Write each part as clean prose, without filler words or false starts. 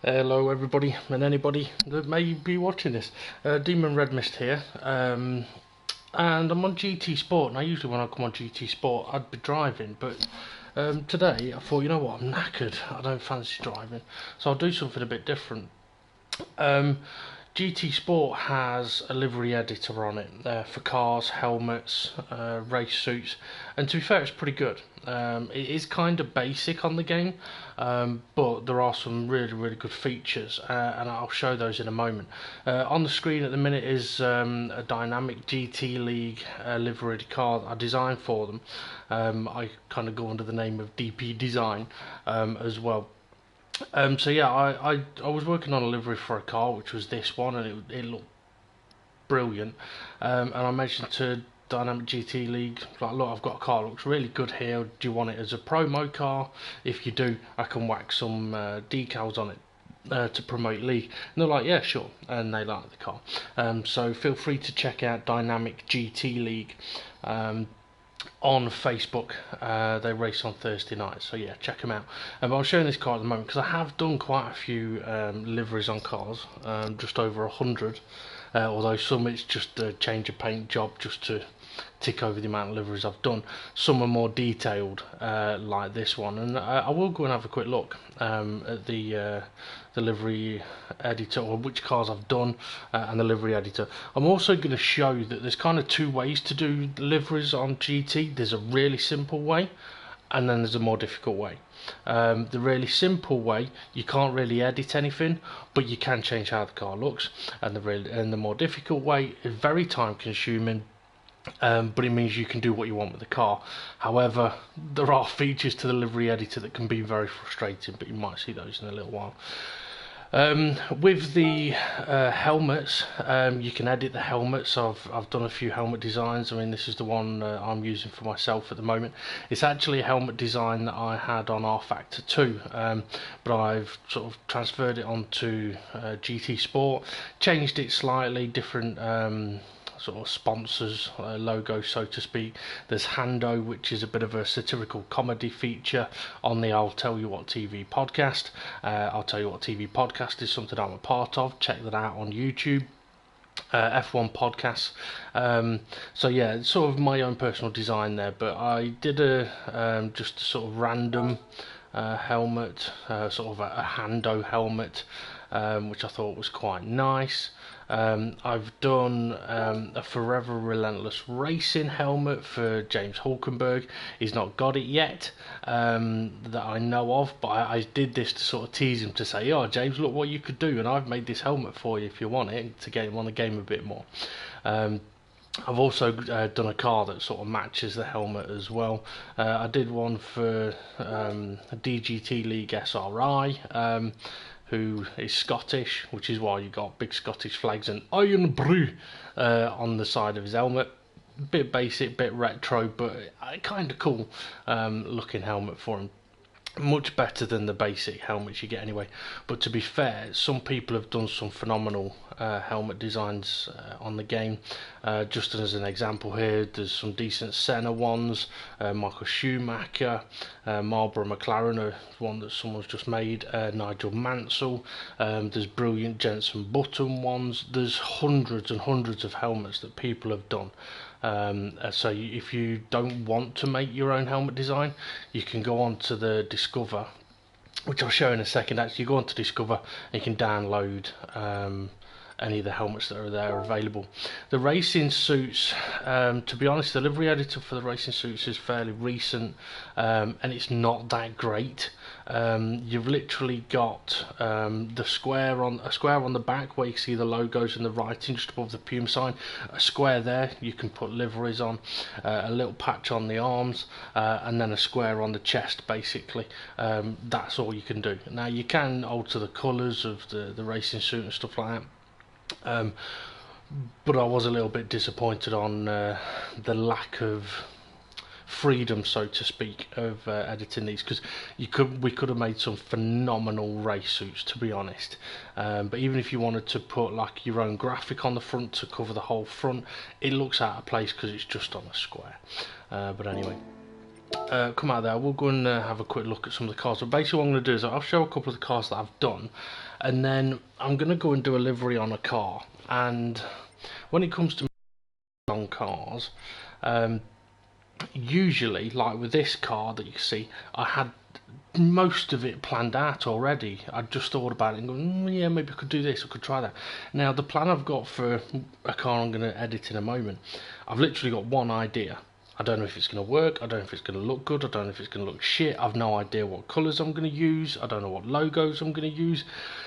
Hello everybody and anybody that may be watching this. Demon Red Mist here, and I'm on GT Sport. Now usually when I come on GT Sport I'd be driving, but today I thought, you know what, I'm knackered, I don't fancy driving, so I'll do something a bit different. GT Sport has a livery editor on it for cars, helmets, race suits, and to be fair, it's pretty good. It is kind of basic on the game, but there are some really good features, and I'll show those in a moment. On the screen at the minute is a dynamic GT League livery car that I designed for them. I kind of go under the name of DPdesign as well. So yeah, I was working on a livery for a car, which was this one, and it looked brilliant. And I mentioned to Dynamic GT League, like, look, I've got a car, looks really good here. Do you want it as a promo car? If you do, I can whack some decals on it to promote league. And they're like, yeah, sure, and they like the car. So feel free to check out Dynamic GT League. On Facebook. They race on Thursday nights, so yeah, check them out. But I'm showing this car at the moment because I have done quite a few liveries on cars, just over 100, although some it's just a change of paint job just to tick over the amount of liveries I've done. Some are more detailed, like this one, and I will go and have a quick look at the livery editor, or which cars I've done, and the livery editor. I'm also going to show that there's kind of two ways to do liveries on GT. There's a really simple way, and then there's a more difficult way. The really simple way, you can't really edit anything, but you can change how the car looks, and the more difficult way is very time consuming. But it means you can do what you want with the car. However, there are features to the livery editor that can be very frustrating, but you might see those in a little while. With the helmets, you can edit the helmets. I've done a few helmet designs. I mean, this is the one I'm using for myself at the moment. It's actually a helmet design that I had on R Factor 2, but I've sort of transferred it onto GT Sport, changed it slightly, different sort of sponsors logo, so to speak. There's Hando, which is a bit of a satirical comedy feature on the I'll Tell You What TV podcast. I'll Tell You What TV podcast is something I'm a part of. Check that out on YouTube. F1 podcasts. So yeah, it's sort of my own personal design there, but I did a just a sort of random helmet, sort of a Hando helmet, which I thought was quite nice. I've done a Forever Relentless Racing helmet for James Hulkenberg. He's not got it yet, that I know of, but I did this to sort of tease him, to say, oh James, look what you could do, and I've made this helmet for you if you want it, to get him on the game a bit more. I've also done a car that sort of matches the helmet as well. I did one for DGT League SRI, who is Scottish, which is why you got big Scottish flags and Iron Brew on the side of his helmet. Bit basic, bit retro, but kind of cool looking helmet for him. Much better than the basic helmets you get anyway. But to be fair, some people have done some phenomenal helmet designs on the game. Just as an example here, there's some decent Senna ones, Michael Schumacher, Marlboro McLaren, one that someone's just made, Nigel Mansell. There's brilliant Jenson Button ones. There's hundreds and hundreds of helmets that people have done. So if you don't want to make your own helmet design, you can go on to the Discover, which I'll show in a second. Actually, you go on to Discover and you can download any of the helmets that are there available. The racing suits, to be honest, the livery editor for the racing suits is fairly recent, and it's not that great. You've literally got the square on the back where you see the logos and the writing just above the Puma sign. A square there you can put liveries on, a little patch on the arms, and then a square on the chest. Basically, that's all you can do. Now you can alter the colours of the racing suit and stuff like that. But I was a little bit disappointed on the lack of freedom, so to speak, of editing these, because we could have made some phenomenal race suits, to be honest. But even if you wanted to put like your own graphic on the front to cover the whole front, it looks out of place because it's just on a square. But anyway. come out there, we'll go and have a quick look at some of the cars. But basically what I'm going to do is I'll show a couple of the cars that I've done, and then I'm going to go and do a livery on a car. And when it comes to on cars, usually, like with this car that you see, I had most of it planned out already. I just thought about it and going, yeah, maybe I could do this, I could try that. Now the plan I've got for a car I'm going to edit in a moment, I've literally got one idea. I don't know if it's going to work, I don't know if it's going to look good, I don't know if it's going to look shit, I've no idea what colours I'm going to use, I don't know what logos I'm going to use,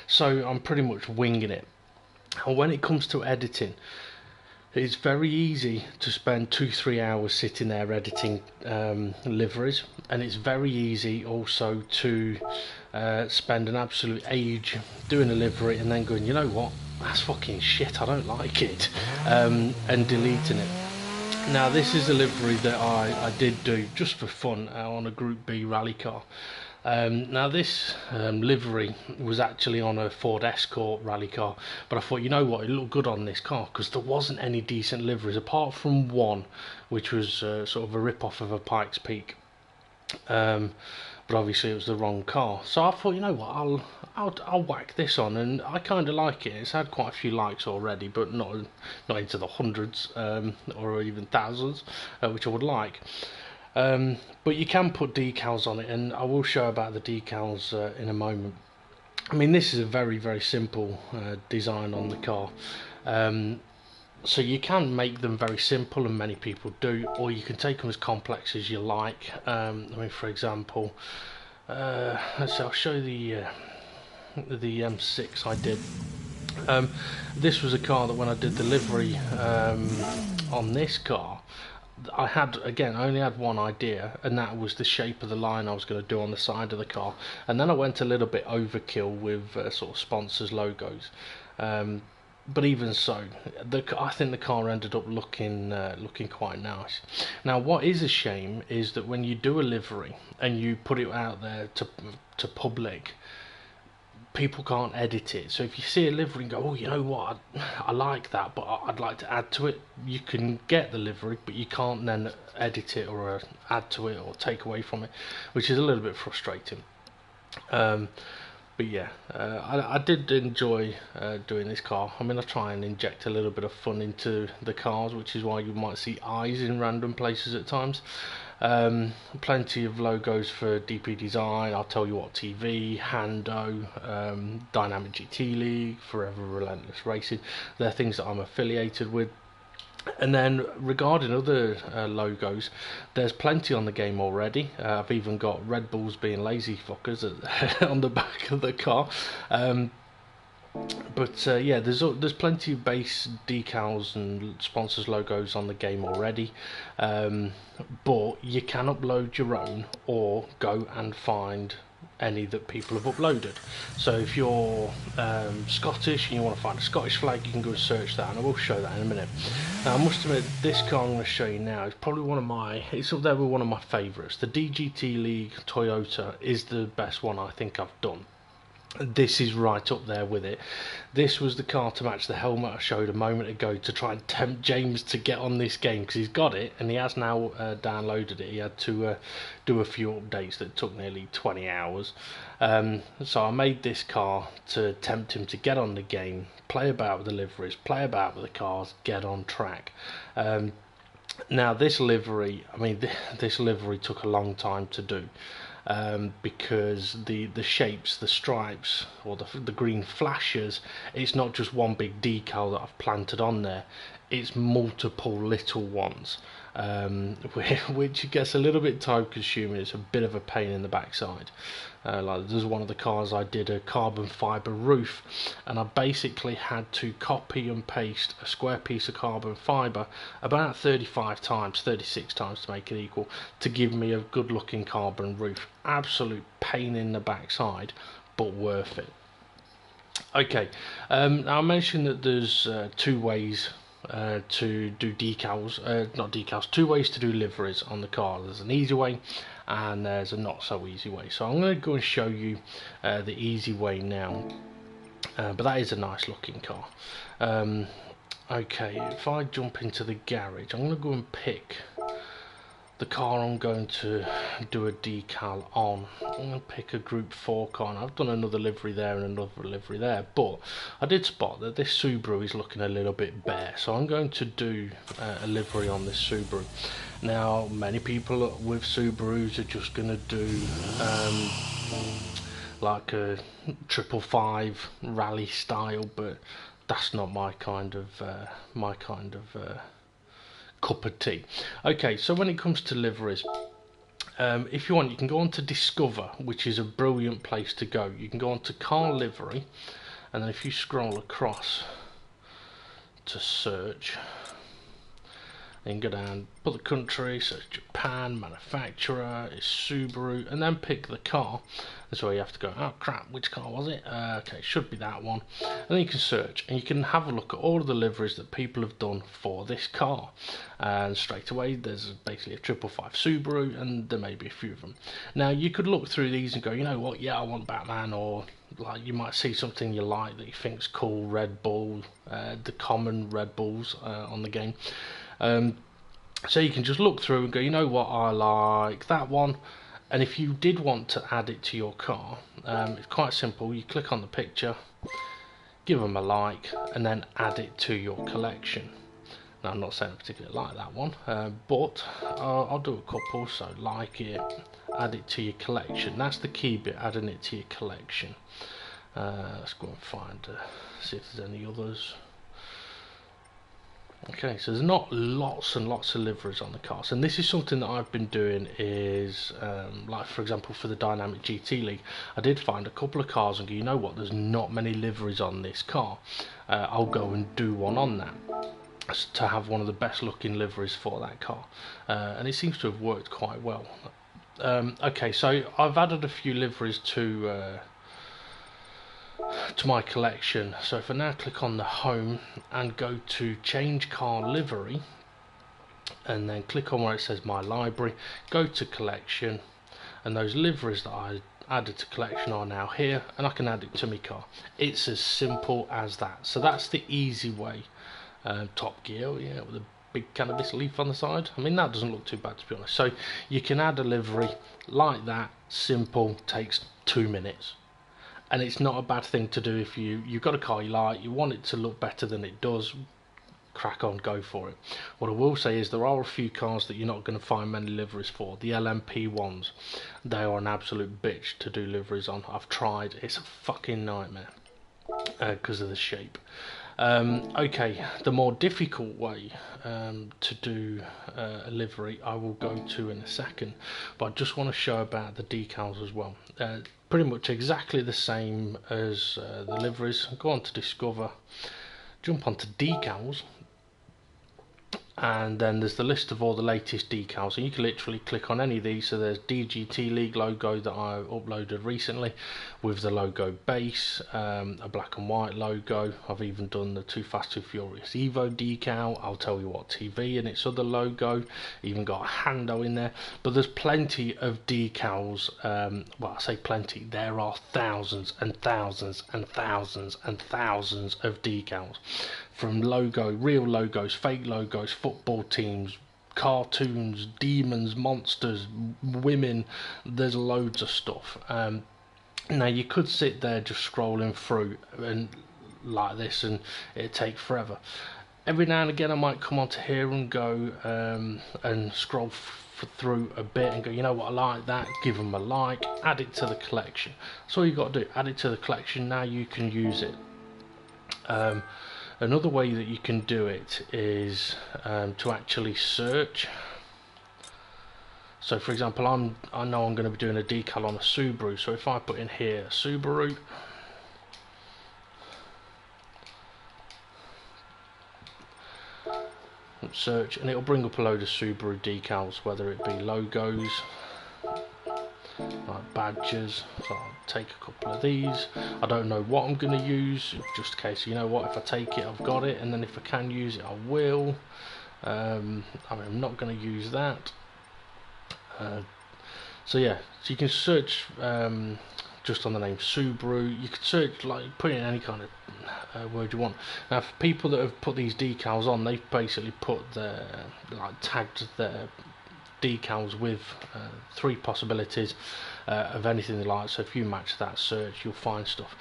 so I'm pretty much winging it. And when it comes to editing, it's very easy to spend 2-3 hours sitting there editing liveries, and it's very easy also to spend an absolute age doing a livery and then going, you know what, that's fucking shit, I don't like it, and deleting it. Now this is a livery that I did do just for fun on a Group B rally car. Now this livery was actually on a Ford Escort rally car, but I thought, you know what, it looked good on this car because there wasn't any decent liveries apart from one, which was sort of a rip-off of a Pikes Peak, but obviously it was the wrong car. So I thought, you know what, I'll whack this on, and I kind of like it. It's had quite a few likes already, but not into the hundreds or even thousands, which I would like. But you can put decals on it, and I will show about the decals in a moment. I mean, this is a very, very simple design on the car, so you can make them very simple, and many people do, or you can take them as complex as you like. I mean, for example, let's see, I'll show the M6 I did. This was a car that when I did the livery on this car, I had, again, I only had one idea, and that was the shape of the line I was going to do on the side of the car, and then I went a little bit overkill with sort of sponsors logos, but even so, I think the car ended up looking quite nice. Now what is a shame is that when you do a livery and you put it out there to public, people can't edit it. So if you see a livery and go, oh, you know what, I like that, but I'd like to add to it, you can get the livery, but you can't then edit it or add to it or take away from it, which is a little bit frustrating. But yeah, I did enjoy doing this car. I mean, I try and inject a little bit of fun into the cars, which is why you might see eyes in random places at times. Plenty of logos for DPdesign, I'll Tell You What TV, Hando, Dynamic GT League, Forever Relentless Racing. They're things that I'm affiliated with. And then regarding other logos, there's plenty on the game already. I've even got Red Bulls being lazy fuckers on the back of the car. But yeah, there's plenty of base decals and sponsors logos on the game already, but you can upload your own or go and find any that people have uploaded. So if you're Scottish and you want to find a Scottish flag, you can go and search that, and I will show that in a minute. Now I must admit, this car I'm going to show you now is probably it's up there with one of my favourites. The DGT League Toyota is the best one I think I've done. This is right up there with it. This was the car to match the helmet I showed a moment ago to try and tempt James to get on this game, because he's got it and he has now downloaded it. He had to do a few updates that took nearly 20 hours. So I made this car to tempt him to get on the game, play about with the liveries, play about with the cars, get on track. Now this livery, I mean, this livery took a long time to do. Because the shapes, the stripes, or the green flashes, it's not just one big decal that I've planted on there, it's multiple little ones, which gets a little bit time consuming. It's a bit of a pain in the backside. Like there's one of the cars I did a carbon fibre roof, and I basically had to copy and paste a square piece of carbon fibre about 35 times, 36 times to make it equal, to give me a good looking carbon roof. Absolute pain in the backside, but worth it. Okay, now I mentioned that there's two ways to do decals, not decals, two ways to do liveries on the car. There's an easy way and there's a not so easy way. So I'm going to go and show you the easy way now, but that is a nice looking car. Okay, if I jump into the garage, I'm going to go and pick the car I'm going to do a decal on, I'm going to pick a Group 4 car. I've done another livery there and another livery there, but I did spot that this Subaru is looking a little bit bare, so I'm going to do a livery on this Subaru. Now, many people with Subarus are just going to do like a 555 rally style, but that's not my kind of cup of tea. Okay, so when it comes to liveries, if you want, you can go on to Discover, which is a brilliant place to go. You can go on to car livery, and then if you scroll across to search, then go down, put the country, search Japan, manufacturer, it's Subaru, and then pick the car. That's where you have to go, oh crap, which car was it? Okay, it should be that one. And then you can search, and you can have a look at all of the liveries that people have done for this car. And straight away, there's basically a 555 Subaru, and there may be a few of them. Now, you could look through these and go, you know what, yeah, I want Batman, or like you might see something you like that you think's cool, Red Bull, the common Red Bulls on the game. So you can just look through and go, you know what, I like that one. And if you did want to add it to your car, it's quite simple. You click on the picture, give them a like, and then add it to your collection. Now, I'm not saying I particularly like that one, but I'll do a couple. So like it, add it to your collection. That's the key bit, adding it to your collection. Let's go and find, see if there's any others. Okay, so there's not lots and lots of liveries on the cars, and this is something that I've been doing is, like for example for the Dynamic GT League, I did find a couple of cars and go, you know what, there's not many liveries on this car, I'll go and do one on that, to have one of the best looking liveries for that car, and it seems to have worked quite well. Okay, so I've added a few liveries to my collection. So if I now click on the home and go to change car livery, and then click on where it says my library, go to collection, and those liveries that I added to collection are now here, and I can add it to my car. It's as simple as that. So that's the easy way. Top Gear, yeah, with a big cannabis leaf on the side. I mean, that doesn't look too bad, to be honest. So you can add a livery like that, simple, takes 2 minutes. And it's not a bad thing to do if you've got a car you like, you want it to look better than it does, crack on, go for it. What I will say is there are a few cars that you're not going to find many liveries for. The LMP ones, they are an absolute bitch to do liveries on. I've tried, it's a fucking nightmare because of the shape. Okay, the more difficult way to do a livery I will go to in a second, but I just want to show about the decals as well. Pretty much exactly the same as the liveries. Go on to Discover, jump onto decals, and then there's the list of all the latest decals, and you can literally click on any of these. So there's DGT League logo that I uploaded recently with the logo base, a black and white logo. I've even done the Too Fast Too Furious Evo decal, I'll tell you what TV, and its other logo, even got a Hando in there. But there's plenty of decals, well, I say plenty, there are thousands and thousands and thousands and thousands of decals, from real logos, fake logos, football teams, cartoons, demons, monsters, women. There's loads of stuff. Now you could sit there just scrolling through and like this, and it'd take forever. Every now and again I might come onto here and go and scroll through a bit and go, you know what, I like that, give them a like, add it to the collection. That's all you got to do, add it to the collection. Now you can use it. Another way that you can do it is to actually search. So for example, I know I'm going to be doing a decal on a Subaru, so if I put in here Subaru, search, and it'll bring up a load of Subaru decals, whether it be logos, like badges. So I'll take a couple of these. I don't know what I'm going to use, just in case, you know what, if I take it I've got it, and then if I can use it I will. I mean, I'm not going to use that. So yeah, so you can search just on the name Subaru. You could search, like, put in any kind of word you want. Now for people that have put these decals on, they've basically put their, like, tagged their decals with 3 possibilities of anything they like. So if you match that search, you'll find stuff.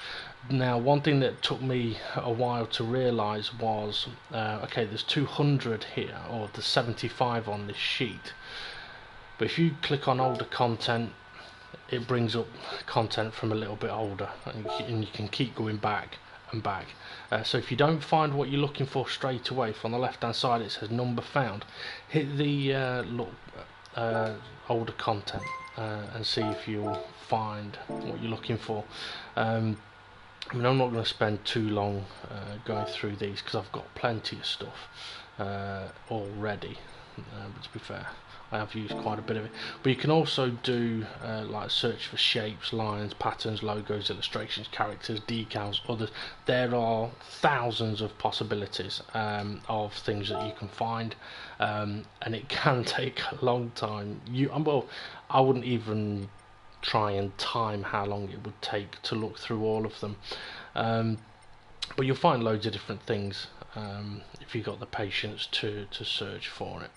Now, one thing that took me a while to realise was, okay, there's 200 here, or there's 75 on this sheet. But if you click on older content, it brings up content from a little bit older, and you can keep going back and back. So if you don't find what you're looking for straight away, if on the left hand side it says number found, hit the older content and see if you'll find what you're looking for. I mean, I'm not going to spend too long going through these because I've got plenty of stuff already, but to be fair, I have used quite a bit of it. But you can also do like search for shapes, lines, patterns, logos, illustrations, characters, decals, others. There are thousands of possibilities of things that you can find, and it can take a long time. Well, I wouldn't even try and time how long it would take to look through all of them, but you'll find loads of different things if you've got the patience to search for it.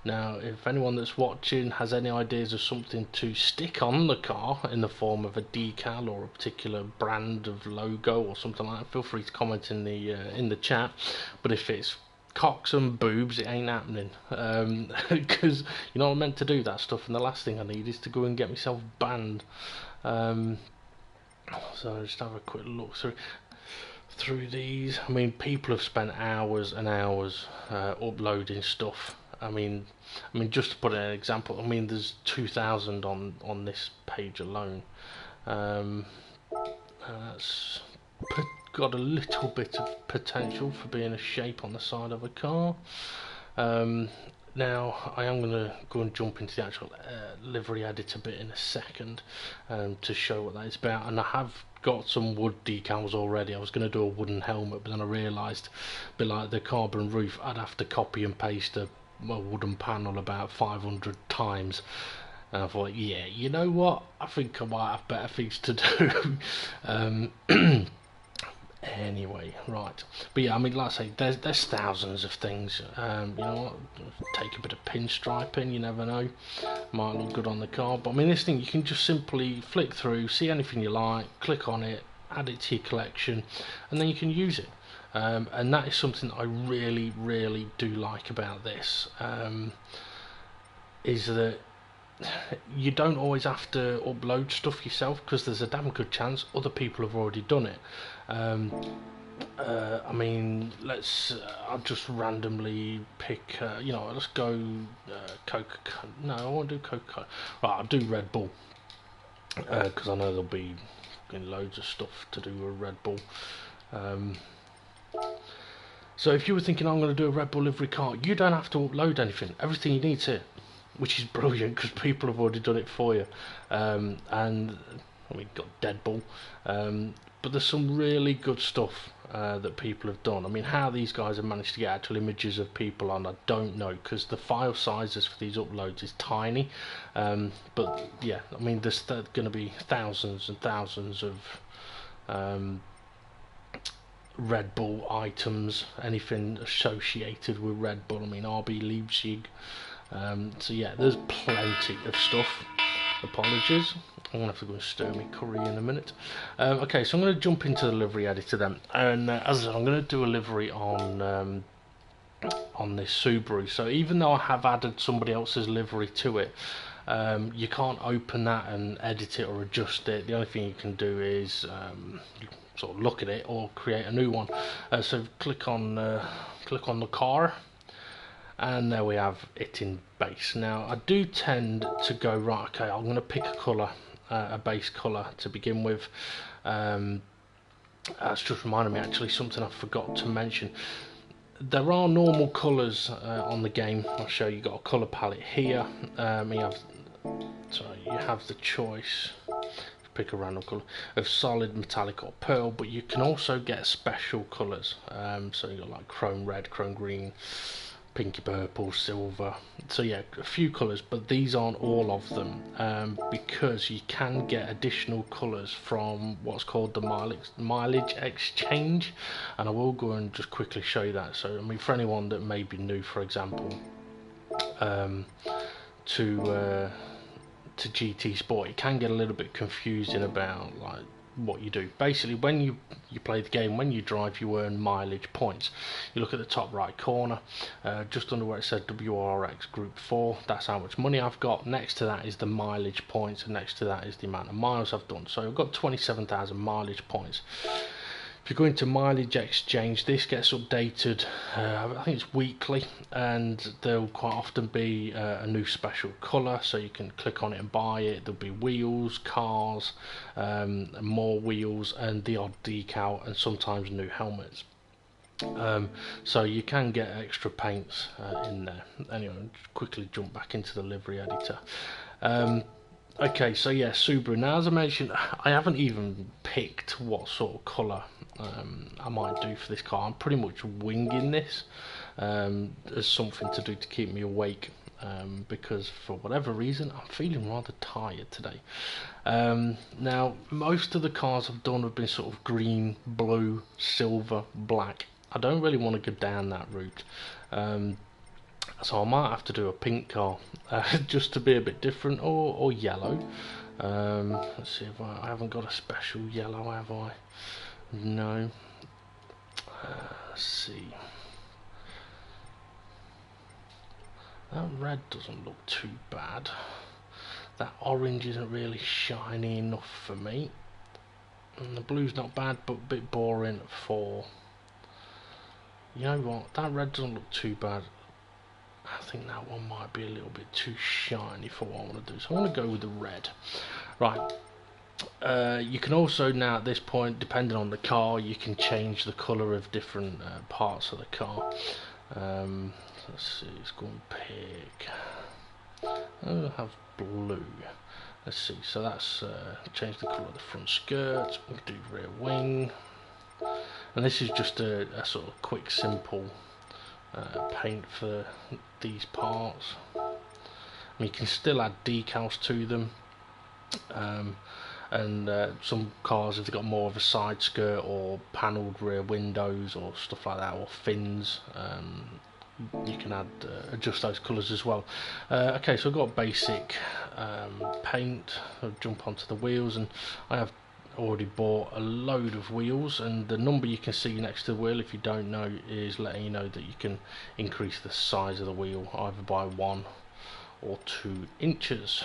Now, if anyone that's watching has any ideas of something to stick on the car in the form of a decal or a particular brand of logo or something like that, feel free to comment in the chat. But if it's cocks and boobs, it ain't happening, because you're not meant to do that stuff, and the last thing I need is to go and get myself banned. So just have a quick look through these. I mean, people have spent hours and hours uploading stuff. I mean, just to put an example, I mean, there's 2,000 on this page alone. That's got a little bit of potential for being a shape on the side of a car. Now, I am going to go and jump into the actual livery editor bit in a second to show what that is about, and I have got some wood decals already. I was going to do a wooden helmet, but then I realised, a bit like the carbon roof, I'd have to copy and paste a wooden panel about 500 times. And I thought, yeah, you know what? I think I might have better things to do. Anyway, right. But yeah, I mean, like I say, there's thousands of things. You know what? Take a bit of pinstriping, you never know. Might look good on the car. But I mean, this thing, you can just simply flick through, see anything you like, click on it, add it to your collection, and then you can use it. And that is something that I really, really do like about this, is that you don't always have to upload stuff yourself, because there's a damn good chance other people have already done it. I mean, I'll just randomly pick, you know, let's go Coca-Cola. No, I won't do Coca-Cola. Right, I'll do Red Bull, because I know there'll be loads of stuff to do with Red Bull. So if you were thinking, I'm going to do a Red Bull livery car, you don't have to upload anything. Everything you need here, which is brilliant because people have already done it for you. And I mean, got Dead Bull, but there's some really good stuff that people have done. I mean, how these guys have managed to get actual images of people on, I don't know, because the file sizes for these uploads is tiny. But yeah, I mean, there's going to be thousands and thousands of Red Bull items, anything associated with Red Bull. I mean, RB Leipzig. So yeah, there's plenty of stuff. Apologies, I'm going to have to go and stir my curry in a minute. Okay, so I'm going to jump into the livery editor then, and as I said, I'm going to do a livery on this Subaru. So even though I have added somebody else's livery to it, you can't open that and edit it or adjust it. The only thing you can do is sort of look at it or create a new one. So click on the car, and there we have it in base. Now I do tend to go, right, okay, I'm going to pick a colour, a base colour to begin with. That's just reminded me, actually, something I forgot to mention. There are normal colours on the game. I'll show you. Got a colour palette here. You have the choice, pick a random colour, of solid, metallic or pearl, but you can also get special colours. So you've got like chrome red, chrome green, pinky purple, silver. So yeah, a few colours, but these aren't all of them, because you can get additional colours from what's called the mileage exchange, and I will go and just quickly show you that. So I mean, for anyone that may be new, for example, to GT Sport, it can get a little bit confusing about like what you do. Basically, when you play the game, when you drive, you earn mileage points. You look at the top right corner, just under where it says WRX Group 4, that's how much money I've got. Next to that is the mileage points, and next to that is the amount of miles I've done. So I've got 27,000 mileage points. If you go into mileage exchange, this gets updated, I think it's weekly, and there'll quite often be a new special colour, so you can click on it and buy it. There'll be wheels, cars, more wheels, and the odd decal, and sometimes new helmets. So you can get extra paints in there. Anyway, just quickly jump back into the livery editor. Okay, so yeah, Subaru. Now, as I mentioned, I haven't even picked what sort of colour I might do for this car. I'm pretty much winging this as something to do to keep me awake, because for whatever reason I'm feeling rather tired today. Now, most of the cars I've done have been sort of green, blue, silver, black. I don't really want to go down that route. So I might have to do a pink car, just to be a bit different, or yellow. Let's see if I haven't got a special yellow, have I? No. Let's see. That red doesn't look too bad. That orange isn't really shiny enough for me. And the blue's not bad, but a bit boring for... You know what? That red doesn't look too bad. I think that one might be a little bit too shiny for what I want to do, so I want to go with the red. Right. You can also now at this point, depending on the car, you can change the colour of different parts of the car. Let's see, let's go and pick. I'll have blue. Let's see, so that's change the colour of the front skirt. We can do rear wing, and this is just a sort of quick, simple paint for these parts. You can still add decals to them, and some cars, if they've got more of a side skirt or panelled rear windows or stuff like that, or fins, you can add adjust those colours as well. Okay, so I've got basic paint. I'll jump onto the wheels, and I have already bought a load of wheels, and the number you can see next to the wheel, if you don't know, is letting you know that you can increase the size of the wheel either by 1 or 2 inches.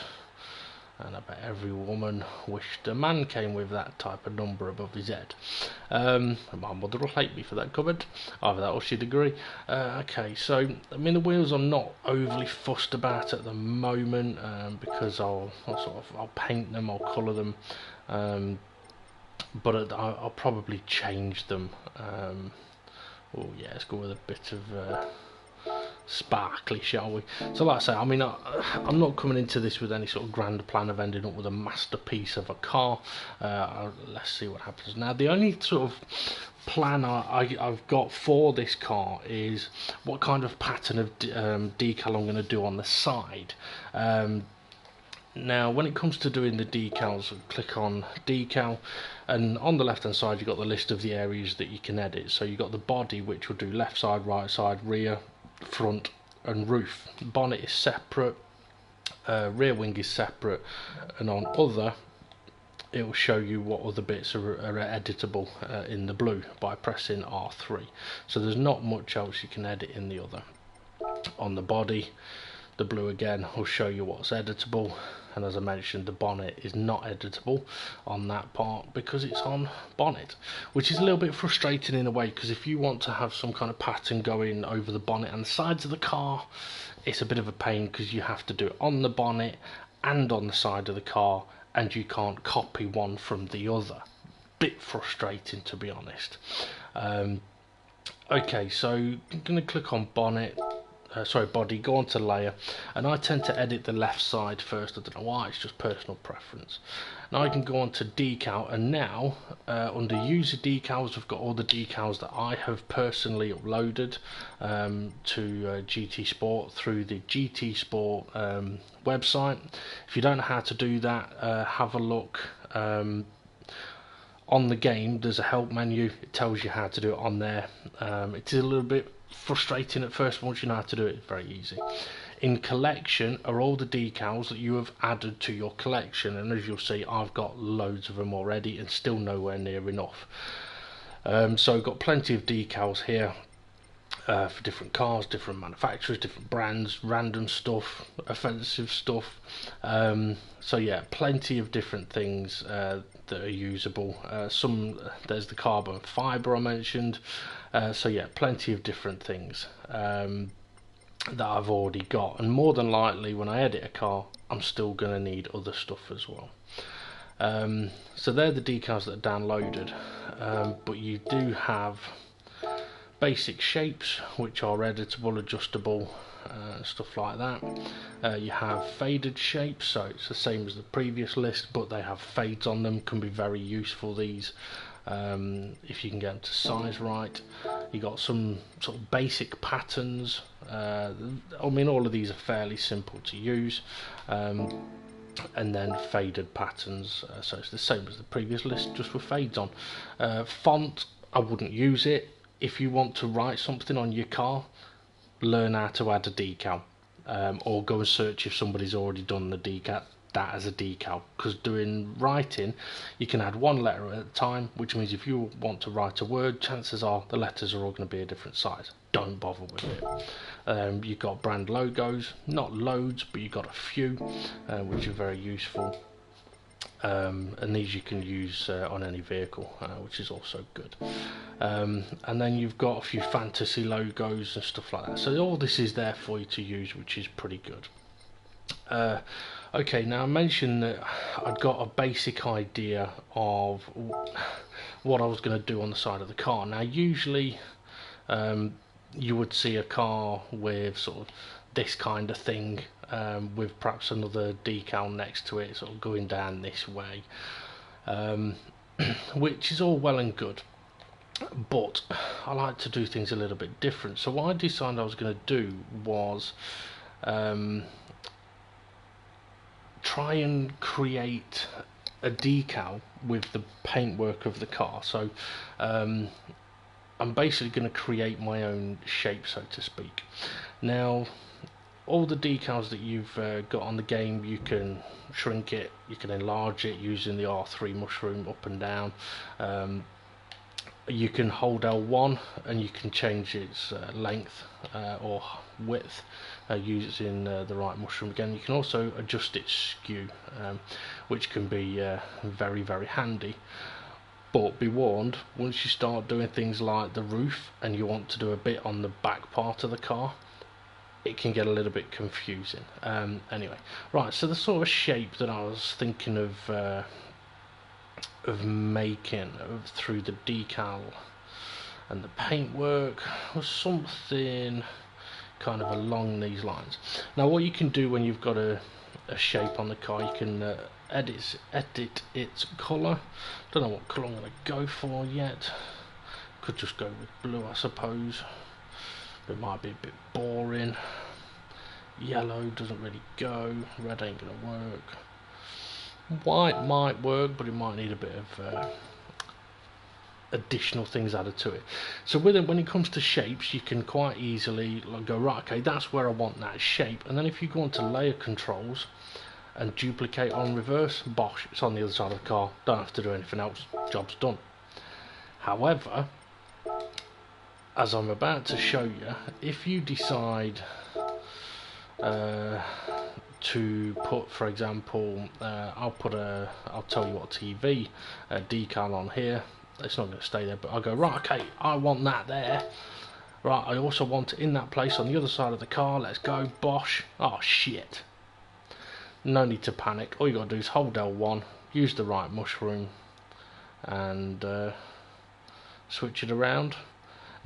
And I bet every woman wished a man came with that type of number above his head. My mother will hate me for that comment, either that or she'd agree. Okay, so I mean, the wheels I'm not overly fussed about at the moment, because I'll paint them, I'll colour them, but I'll probably change them. Oh yeah, let's go with a bit of sparkly, shall we? So like I say, I mean, I'm not coming into this with any sort of grand plan of ending up with a masterpiece of a car. Let's see what happens. Now, the only sort of plan I've got for this car is what kind of pattern of decal I'm going to do on the side. Now, when it comes to doing the decals, click on decal, and on the left hand side you've got the list of the areas that you can edit. So you've got the body, which will do left side, right side, rear, front and roof. Bonnet is separate, rear wing is separate, and on other it will show you what other bits are editable in the blue by pressing R3. So there's not much else you can edit in the other. On the body, the blue again will show you what's editable, and as I mentioned, the bonnet is not editable on that part because it's on bonnet, which is a little bit frustrating in a way, because if you want to have some kind of pattern going over the bonnet and the sides of the car, it's a bit of a pain because you have to do it on the bonnet and on the side of the car, and you can't copy one from the other. Bit frustrating, to be honest. Okay, so I'm going to click on bonnet. body, go onto layer, and I tend to edit the left side first. I don't know why, it's just personal preference. Now I can go on to decal, and now under user decals I've got all the decals that I have personally uploaded to GT Sport through the GT Sport website. If you don't know how to do that, have a look on the game. There's a help menu, it tells you how to do it on there. It is a little bit frustrating at first. Once you know how to do it, it's very easy. In collection are all the decals that you have added to your collection, and as you'll see, I've got loads of them already and still nowhere near enough. So I've got plenty of decals here for different cars, different manufacturers, different brands, random stuff, offensive stuff. So yeah, plenty of different things that are usable. There's the carbon fibre I mentioned. So yeah, plenty of different things that I've already got, and more than likely when I edit a car I'm still going to need other stuff as well. So they're the decals that are downloaded, but you do have basic shapes which are editable, adjustable, stuff like that. You have faded shapes, so it's the same as the previous list, but they have fades on them. Can be very useful, these, if you can get them to size right. You got some sort of basic patterns. I mean, all of these are fairly simple to use. And then faded patterns, so it's the same as the previous list, just with fades on. Font, I wouldn't use it. If you want to write something on your car, learn how to add a decal, or go and search if somebody's already done the decal, that as a decal, because doing writing, you can add one letter at a time, which means if you want to write a word, chances are the letters are all going to be a different size. Don't bother with it. You've got brand logos, not loads, but you've got a few, which are very useful. And these you can use on any vehicle, which is also good. And then you've got a few fantasy logos and stuff like that. So all this is there for you to use, which is pretty good. Okay, now I mentioned that I'd got a basic idea of what I was going to do on the side of the car. Now usually you would see a car with sort of this kind of thing, with perhaps another decal next to it, sort of going down this way, which is all well and good, but I like to do things a little bit different. So what I decided I was going to do was try and create a decal with the paintwork of the car. So I'm basically going to create my own shape, so to speak. Now all the decals that you've got on the game, you can shrink it, you can enlarge it using the R3 mushroom up and down. You can hold L1 and you can change its length or width using the right mushroom again. You can also adjust its skew, which can be very, very handy. But be warned, once you start doing things like the roof and you want to do a bit on the back part of the car, it can get a little bit confusing. Anyway, right, so the sort of shape that I was thinking of making through the decal and the paintwork was something kind of along these lines. Now what you can do when you've got a shape on the car, you can edit its colour. Don't know what colour I'm going to go for yet. Could just go with blue, I suppose. It might be a bit boring. Yellow doesn't really go. Red ain't going to work. White might work, but it might need a bit of additional things added to it. So with it, when it comes to shapes, you can quite easily go, right, okay, that's where I want that shape. And then if you go onto layer controls and duplicate on reverse, bosh, it's on the other side of the car. Don't have to do anything else. Job's done. However, as I'm about to show you, if you decide to put, for example, I'll tell you what TV decal on here. It's not going to stay there, but I'll go, right, okay, I want that there. Right, I also want it in that place on the other side of the car. Let's go, bosh. Oh shit. No need to panic. All you got to do is hold L1, use the right mushroom, and switch it around.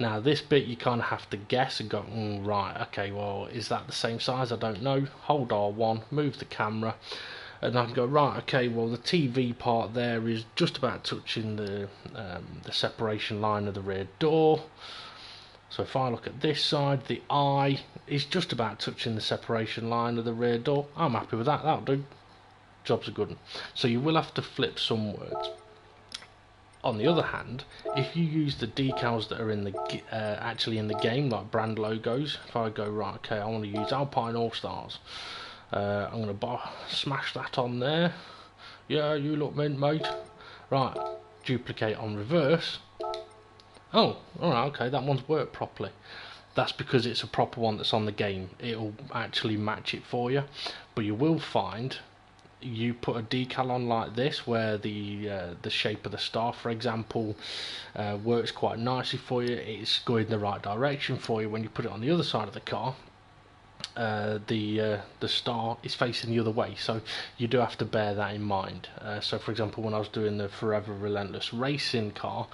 Now this bit you kind of have to guess and go, right, okay, well, is that the same size? I don't know. Hold R1, move the camera, and I can go, right, okay, well, the TV part there is just about touching the separation line of the rear door. So if I look at this side, the eye is just about touching the separation line of the rear door. I'm happy with that, that'll do. Job's a good one. So you will have to flip some words. On the other hand, if you use the decals that are in the actually in the game, like brand logos, if I go, right, okay, I want to use Alpine All Stars, I'm going to smash that on there. Yeah, you look mint, mate. Right, duplicate on reverse. Oh, alright, okay, that one's worked properly. That's because it's a proper one that's on the game. It'll actually match it for you. But you will find you put a decal on like this, where the shape of the star, for example, works quite nicely for you. It's going the right direction for you. When you put it on the other side of the car, the star is facing the other way, so you do have to bear that in mind. So for example, when I was doing the Forever Relentless racing car,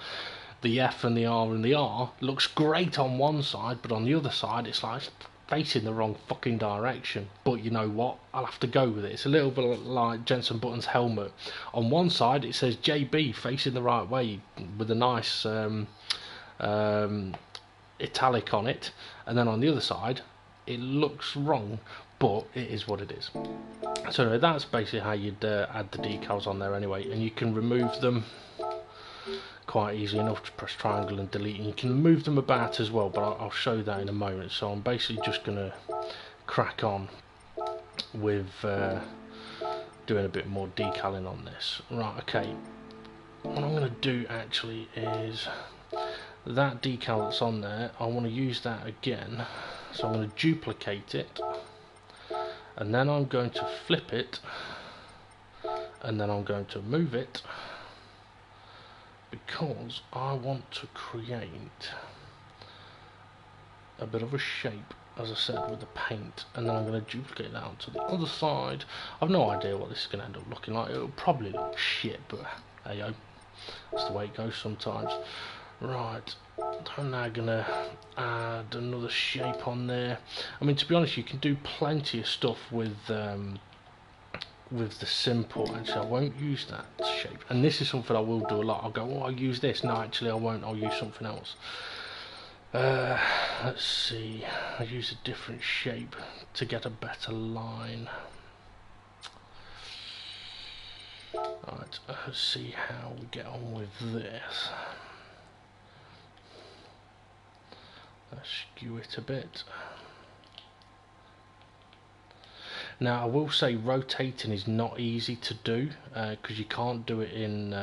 the F and the R looks great on one side, but on the other side it's like facing the wrong fucking direction. But you know what, I'll have to go with it. It's a little bit like Jensen Button's helmet. On one side it says JB facing the right way with a nice italic on it, and then on the other side it looks wrong, but it is what it is. So anyway, that's basically how you'd add the decals on there anyway, and you can remove them quite easily enough. To press triangle and delete, and you can move them about as well, but I'll show that in a moment. So I'm basically just going to crack on with doing a bit more decaling on this. Right, okay, what I'm going to do actually is that decal that's on there, I want to use that again, so I'm going to duplicate it, and then I'm going to flip it, and then I'm going to move it, because I want to create a bit of a shape, as I said, with the paint, and then I'm going to duplicate that onto the other side. I've no idea what this is going to end up looking like. It'll probably look shit, but hey yo, that's the way it goes sometimes. Right, I'm now going to add another shape on there. I mean, to be honest, you can do plenty of stuff with the simple. Actually, I won't use that shape, and this is something I will do a lot. I'll go, oh, I'll use this. No, actually I won't. I'll use something else. Let's see, I'll use a different shape to get a better line. Right, let's see how we get on with this. Let's skew it a bit. Now I will say rotating is not easy to do, because you can't do it in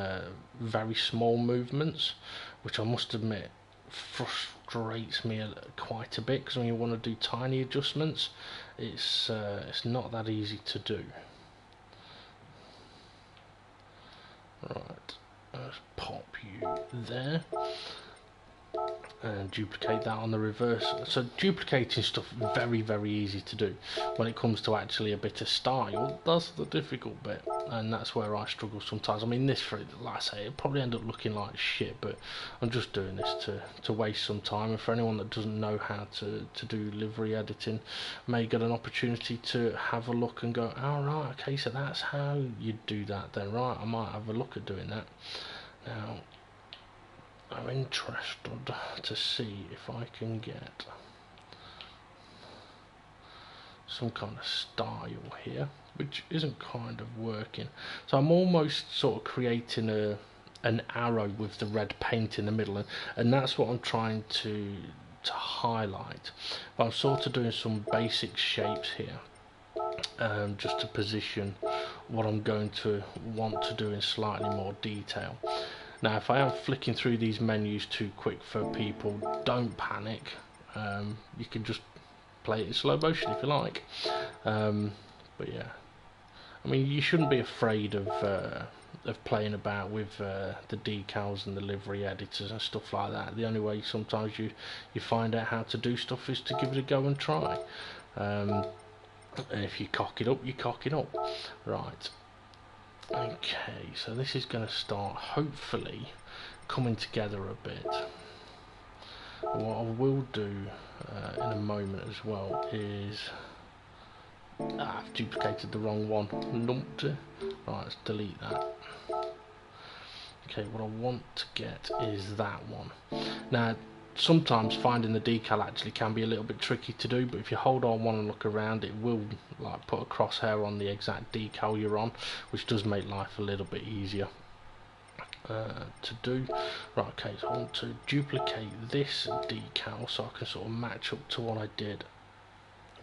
very small movements, which I must admit frustrates me quite a bit, because when you want to do tiny adjustments, it's not that easy to do. Right, let's pop you there. And duplicate that on the reverse. So duplicating stuff very, very easy to do. When it comes to actually a bit of style, that's the difficult bit, and that's where I struggle sometimes. I mean, this, for like I say, it'll probably end up looking like shit, but I'm just doing this to waste some time. And for anyone that doesn't know how to do livery editing, may get an opportunity to have a look and go, oh right, okay, so that's how you do that then. Right, I might have a look at doing that. Now I'm interested to see if I can get some kind of style here, which isn't kind of working. So I'm almost sort of creating an arrow with the red paint in the middle, and that's what I'm trying to highlight. But I'm sort of doing some basic shapes here, just to position what I'm going to want to do in slightly more detail. Now if I am flicking through these menus too quick for people, don't panic. You can just play it in slow motion if you like. But yeah, I mean, you shouldn't be afraid of playing about with the decals and the livery editors and stuff like that. The only way sometimes you find out how to do stuff is to give it a go and try. And if you cock it up, you cock it up. Right. Okay, so this is going to start hopefully coming together a bit. What I will do in a moment as well is I've duplicated the wrong one. Numpty. Right, let's delete that. Okay, what I want to get is that one. Now, sometimes finding the decal actually can be a little bit tricky to do, but if you hold on one and look around, it will like put a crosshair on the exact decal you're on, which does make life a little bit easier to do. Right, okay, so I want to duplicate this decal so I can sort of match up to what I did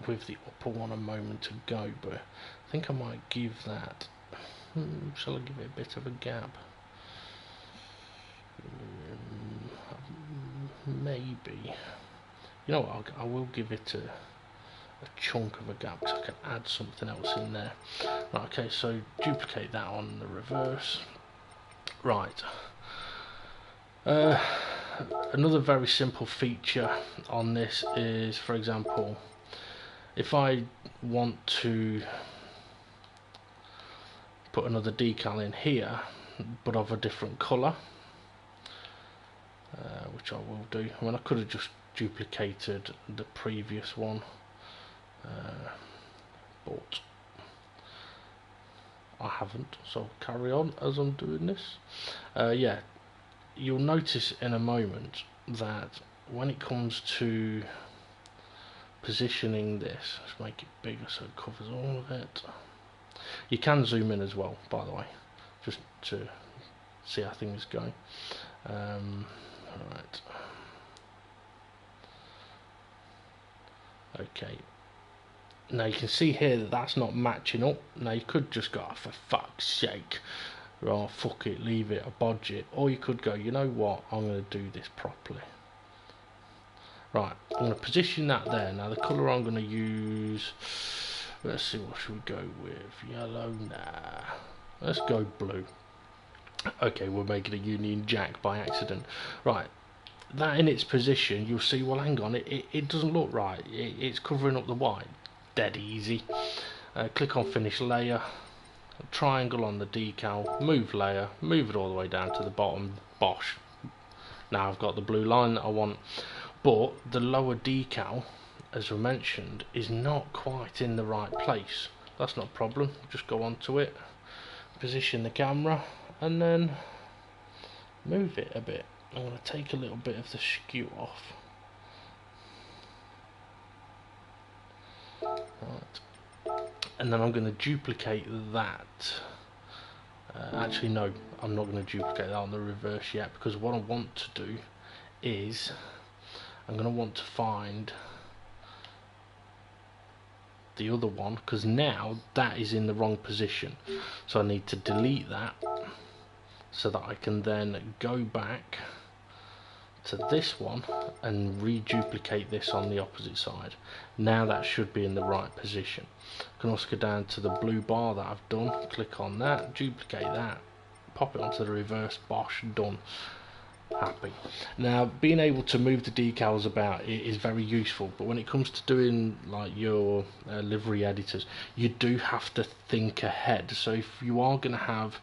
with the upper one a moment ago, but I think I might give that, shall I give it a bit of a gap? Maybe. You know what, I will give it a chunk of a gap because I can add something else in there. Right, okay, so duplicate that on the reverse. Right. Another very simple feature on this is, for example, if I want to put another decal in here but of a different colour, which I will do. I mean, I could have just duplicated the previous one, but I haven't, so I'll carry on as I'm doing this. Yeah, you'll notice in a moment that when it comes to positioning this, let's make it bigger so it covers all of it. You can zoom in as well, by the way, just to see how things go. Alright. Okay. Now you can see here that that's not matching up. Now you could just go, oh, for fuck's sake, oh, fuck it, leave it, I bodge it. Or you could go, you know what, I'm going to do this properly. Right, I'm going to position that there. Now the colour I'm going to use, let's see, what should we go with? Yellow, nah. Let's go blue. Okay, we're making a Union Jack by accident. Right, that in its position, you'll see, well hang on, it doesn't look right. It's covering up the white. Dead easy. Click on finish layer, triangle on the decal, move layer, move it all the way down to the bottom, bosh. Now I've got the blue line that I want, but the lower decal, as we mentioned, is not quite in the right place. That's not a problem, just go onto it, position the camera, and then move it a bit. I'm going to take a little bit of the skew off. Right. And then I'm going to duplicate that. Actually no, I'm not going to duplicate that on the reverse yet, because what I want to do is I'm going to want to find the other one, because now that is in the wrong position, so I need to delete that so that I can then go back to this one and reduplicate this on the opposite side. Now that should be in the right position. I can also go down to the blue bar that I've done, click on that, duplicate that, pop it onto the reverse, bosh, done. Happy. Now being able to move the decals about is very useful, but when it comes to doing like your livery editors, you do have to think ahead. So if you are going to have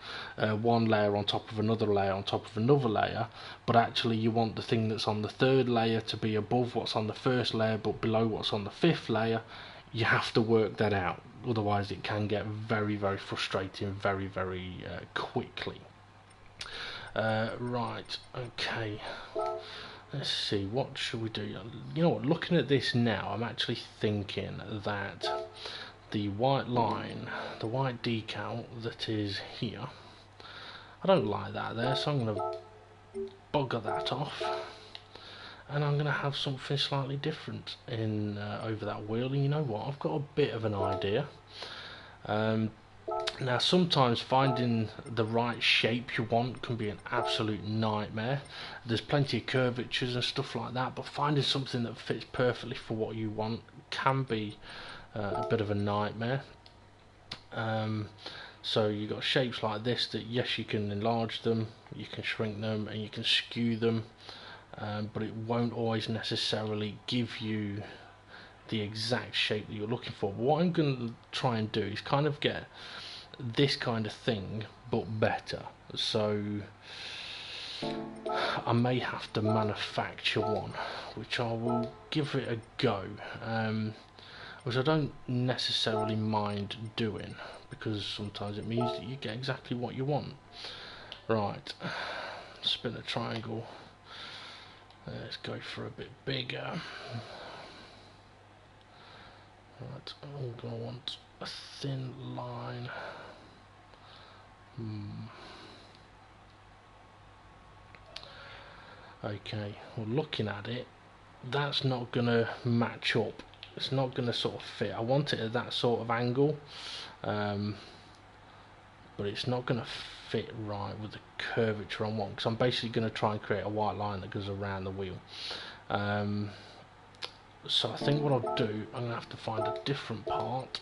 one layer on top of another layer on top of another layer, but actually you want the thing that's on the third layer to be above what's on the first layer but below what's on the fifth layer, you have to work that out, otherwise it can get very, very frustrating very, very quickly. Right, okay, let's see, what should we do? You know what, looking at this now, I'm actually thinking that the white line, the white decal that is here, I don't like that there, so I'm going to bugger that off, and I'm going to have something slightly different in over that wheel. And you know what, I've got a bit of an idea. Now sometimes finding the right shape you want can be an absolute nightmare. There's plenty of curvatures and stuff like that, but finding something that fits perfectly for what you want can be a bit of a nightmare. So you've got shapes like this that, yes, you can enlarge them, you can shrink them, and you can skew them, but it won't always necessarily give you the exact shape that you're looking for. But what I'm going to try and do is kind of get this kind of thing but better. So I may have to manufacture one, which I will give it a go, which I don't necessarily mind doing, because sometimes it means that you get exactly what you want. Right, spin a triangle, let's go for a bit bigger. Right, I'm going to want a thin line. Okay, well, looking at it, that's not going to match up. It's not going to sort of fit. I want it at that sort of angle, but it's not going to fit right with the curvature I want, because I'm basically going to try and create a white line that goes around the wheel. So I think what I'll do, I'm going to have to find a different part.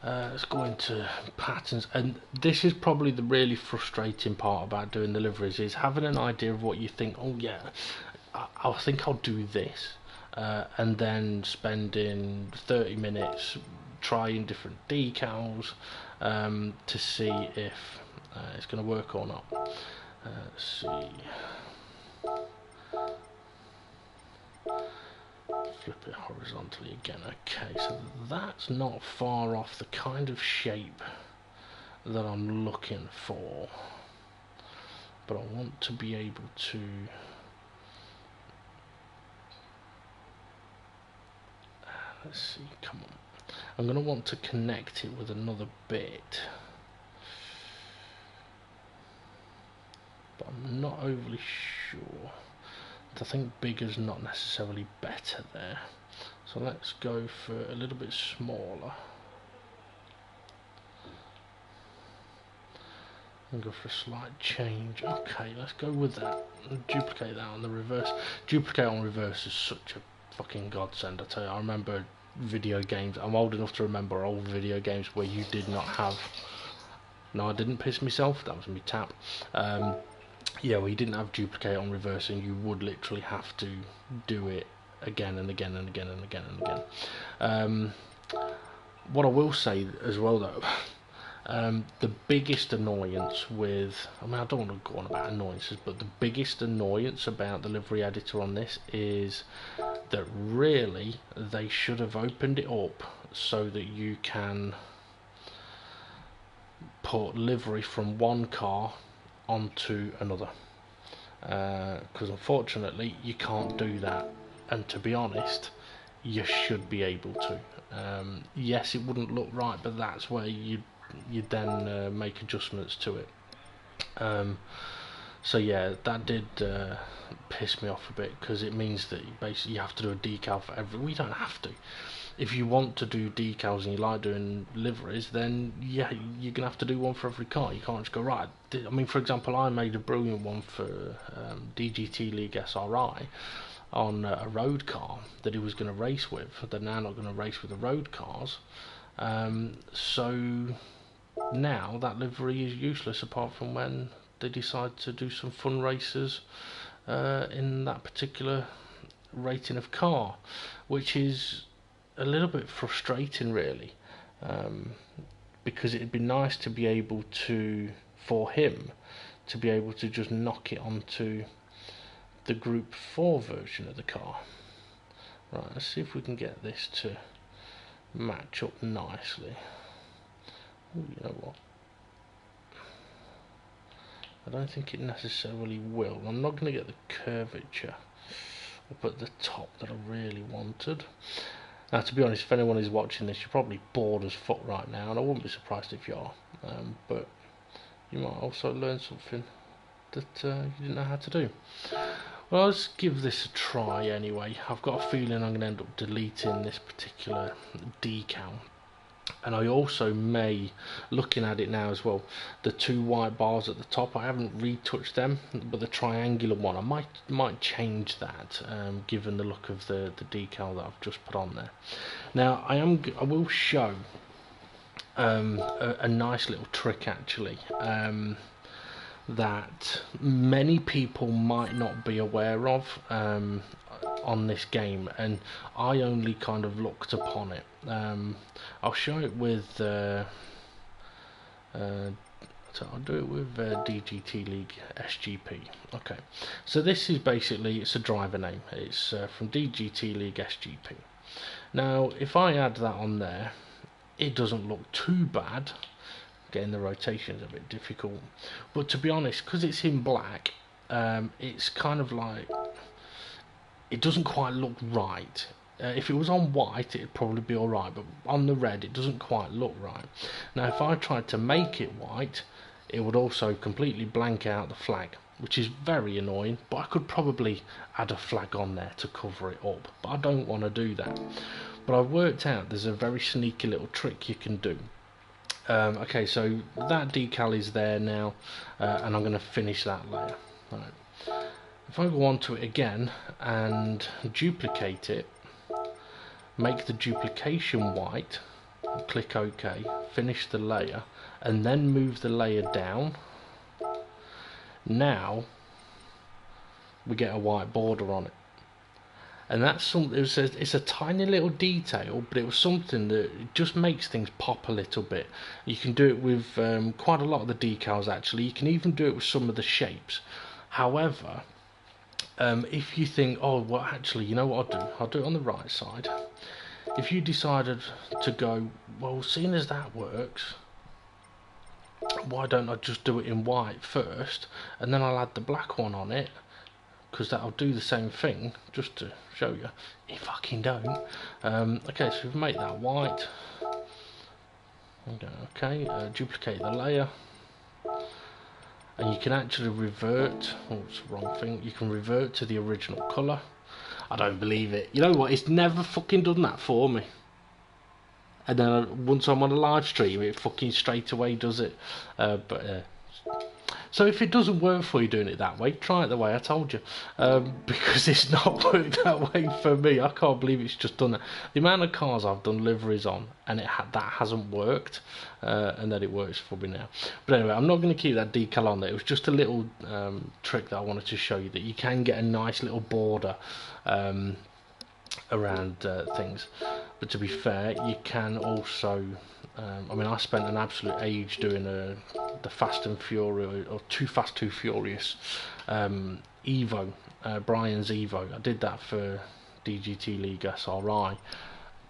Let's go into patterns, and this is probably the really frustrating part about doing the liveries, is having an idea of what you think. Oh yeah, I think I'll do this, and then spending 30 minutes trying different decals to see if it's going to work or not. Let's see. Flip it horizontally again. Okay, so that's not far off the kind of shape that I'm looking for, but I want to be able to let's see, come on, I'm going to want to connect it with another bit, but I'm not overly sure. I think bigger's not necessarily better there, so let's go for a little bit smaller and go for a slight change. Okay, let's go with that and duplicate that on the reverse. Duplicate on reverse is such a fucking godsend, I tell you. I remember video games, I'm old enough to remember old video games where you did not have, no, I didn't piss myself, that was me tap. Yeah, well, you didn't have duplicate on reverse, and you would literally have to do it again and again and again and again and again. What I will say as well, though, the biggest annoyance with, I mean, I don't want to go on about annoyances, but the biggest annoyance about the livery editor on this is that really they should have opened it up so that you can put livery from one car onto another, because unfortunately you can't do that, and to be honest you should be able to. Yes, it wouldn't look right, but that's where you then make adjustments to it. So yeah, that did piss me off a bit, because it means that you have to do a decal for every, we don't have to. If you want to do decals and you like doing liveries, then yeah, you're going to have to do one for every car. You can't just go, right, I mean, for example, I made a brilliant one for DGT League SRI on a road car that he was going to race with. They're now not going to race with the road cars. So now that livery is useless, apart from when they decide to do some fun races in that particular rating of car, which is a little bit frustrating, really, because it'd be nice to be able to, for him, to be able to just knock it onto the Group 4 version of the car. Right, let's see if we can get this to match up nicely. Ooh, you know what? I don't think it necessarily will. I'm not going to get the curvature up at the top that I really wanted. Now, to be honest, if anyone is watching this, you're probably bored as fuck right now, and I wouldn't be surprised if you are. But you might also learn something that you didn't know how to do. Well, let's give this a try anyway. I've got a feeling I'm going to end up deleting this particular decal. And I also may, looking at it now as well, the two white bars at the top, I haven't retouched them, but the triangular one, I might change that, given the look of the decal that I've just put on there. Now I will show a nice little trick, actually, that many people might not be aware of on this game, and I only kind of looked upon it. I'll show it with So I'll do it with DGT League SGP. Okay, so this is basically, it's a driver name. It's from DGT League SGP. Now, if I add that on there, it doesn't look too bad. Getting the rotations a bit difficult, but to be honest, because it's in black, it's kind of like, it doesn't quite look right. If it was on white, it'd probably be alright, but on the red, it doesn't quite look right. Now, if I tried to make it white, it would also completely blank out the flag, which is very annoying, but I could probably add a flag on there to cover it up, but I don't want to do that. But I've worked out there's a very sneaky little trick you can do. Okay, so that decal is there now, and I'm going to finish that layer. Right. If I go onto it again and duplicate it, make the duplication white, click OK, finish the layer, and then move the layer down. Now we get a white border on it, and that's something. It's a tiny little detail, but it was something that just makes things pop a little bit. You can do it with quite a lot of the decals actually. You can even do it with some of the shapes. However, if you think, oh well, actually, you know what I'll do it on the right side. If you decided to go, well, seeing as that works, why don't I just do it in white first, and then I'll add the black one on it, because that'll do the same thing, just to show you. You fucking don't. Okay, so we've made that white. Okay, duplicate the layer, and you can actually revert. Oh, it's the wrong thing. You can revert to the original colour. I don't believe it. You know what? It's never fucking done that for me. And then once I'm on a live stream, it fucking straight away does it. So if it doesn't work for you doing it that way, try it the way I told you. Because it's not worked that way for me. I can't believe it's just done that. The amount of cars I've done liveries on, and that hasn't worked, and then it works for me now. But anyway, I'm not going to keep that decal on there. It was just a little trick that I wanted to show you, that you can get a nice little border around things. But to be fair, you can also, I mean, I spent an absolute age doing the Fast and Furious, or Too Fast Too Furious Evo, Brian's Evo. I did that for DGT League SRI.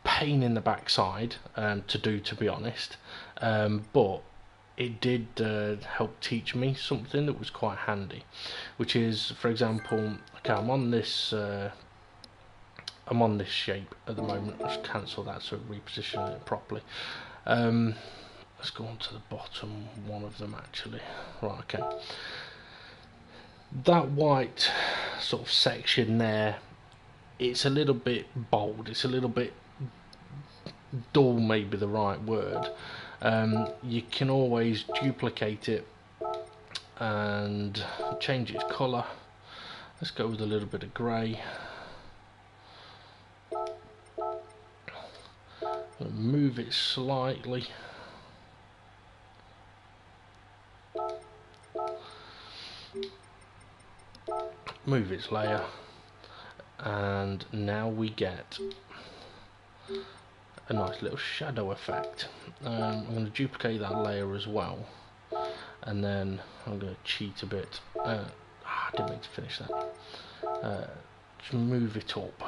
Pain in the backside to do, to be honest, but it did help teach me something that was quite handy, which is, for example, okay, I'm on this shape at the moment. Let's cancel that so reposition it properly. Let's go on to the bottom one of them actually. Right, okay. That white sort of section there, it's a little bit bold, it's a little bit dull, maybe the right word. You can always duplicate it and change its colour. Let's go with a little bit of grey. Move it slightly. Move its layer, and now we get a nice little shadow effect. I'm going to duplicate that layer as well, and then I'm going to cheat a bit. I didn't mean to finish that. Just move it up.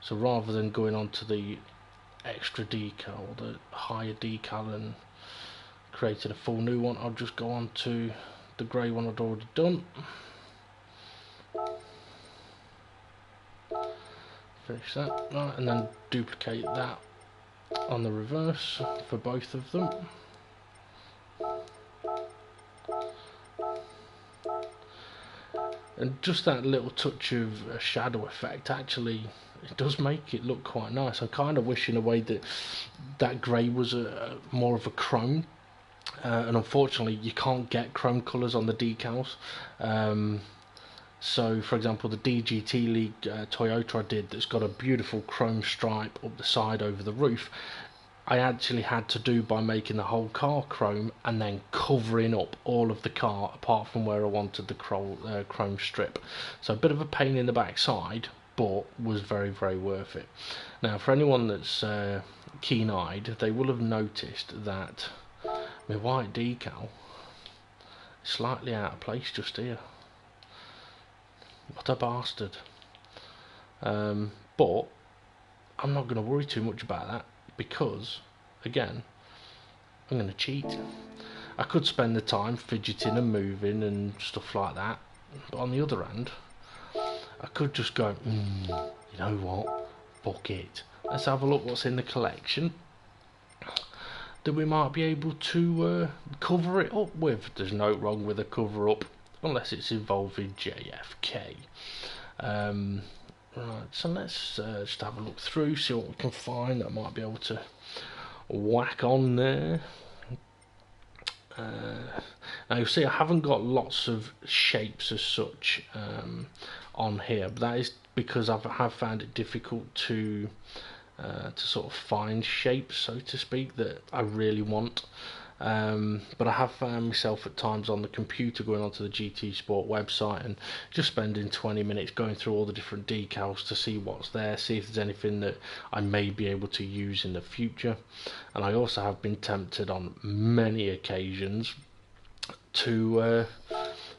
So rather than going on to the extra decal, the higher decal, and creating a full new one, I'll just go on to the grey one I'd already done. Finish that, right, and then duplicate that on the reverse for both of them. And just that little touch of a shadow effect, actually, it does make it look quite nice. I kind of wish in a way that that grey was more of a chrome, and unfortunately you can't get chrome colours on the decals. So for example, the DGT League Toyota I did, that's got a beautiful chrome stripe up the side over the roof, I actually had to do by making the whole car chrome and then covering up all of the car apart from where I wanted the chrome strip. So a bit of a pain in the backside, but was very, very worth it. Now for anyone that's keen-eyed, they will have noticed that my white decal is slightly out of place just here. What a bastard. But I'm not going to worry too much about that, because again, I'm going to cheat. I could spend the time fidgeting and moving and stuff like that, but on the other hand, I could just go, you know what, fuck it, let's have a look what's in the collection that we might be able to cover it up with. There's no wrong with a cover up, unless it's involving JFK. Right, so let's just have a look through, see what we can find that I might be able to whack on there. Now you'll see I haven't got lots of shapes as such on here, but that is because I have found it difficult to sort of find shapes, so to speak, that I really want. But I have found myself at times on the computer going onto the GT Sport website and just spending 20 minutes going through all the different decals to see what's there, see if there's anything that I may be able to use in the future. And I also have been tempted on many occasions to,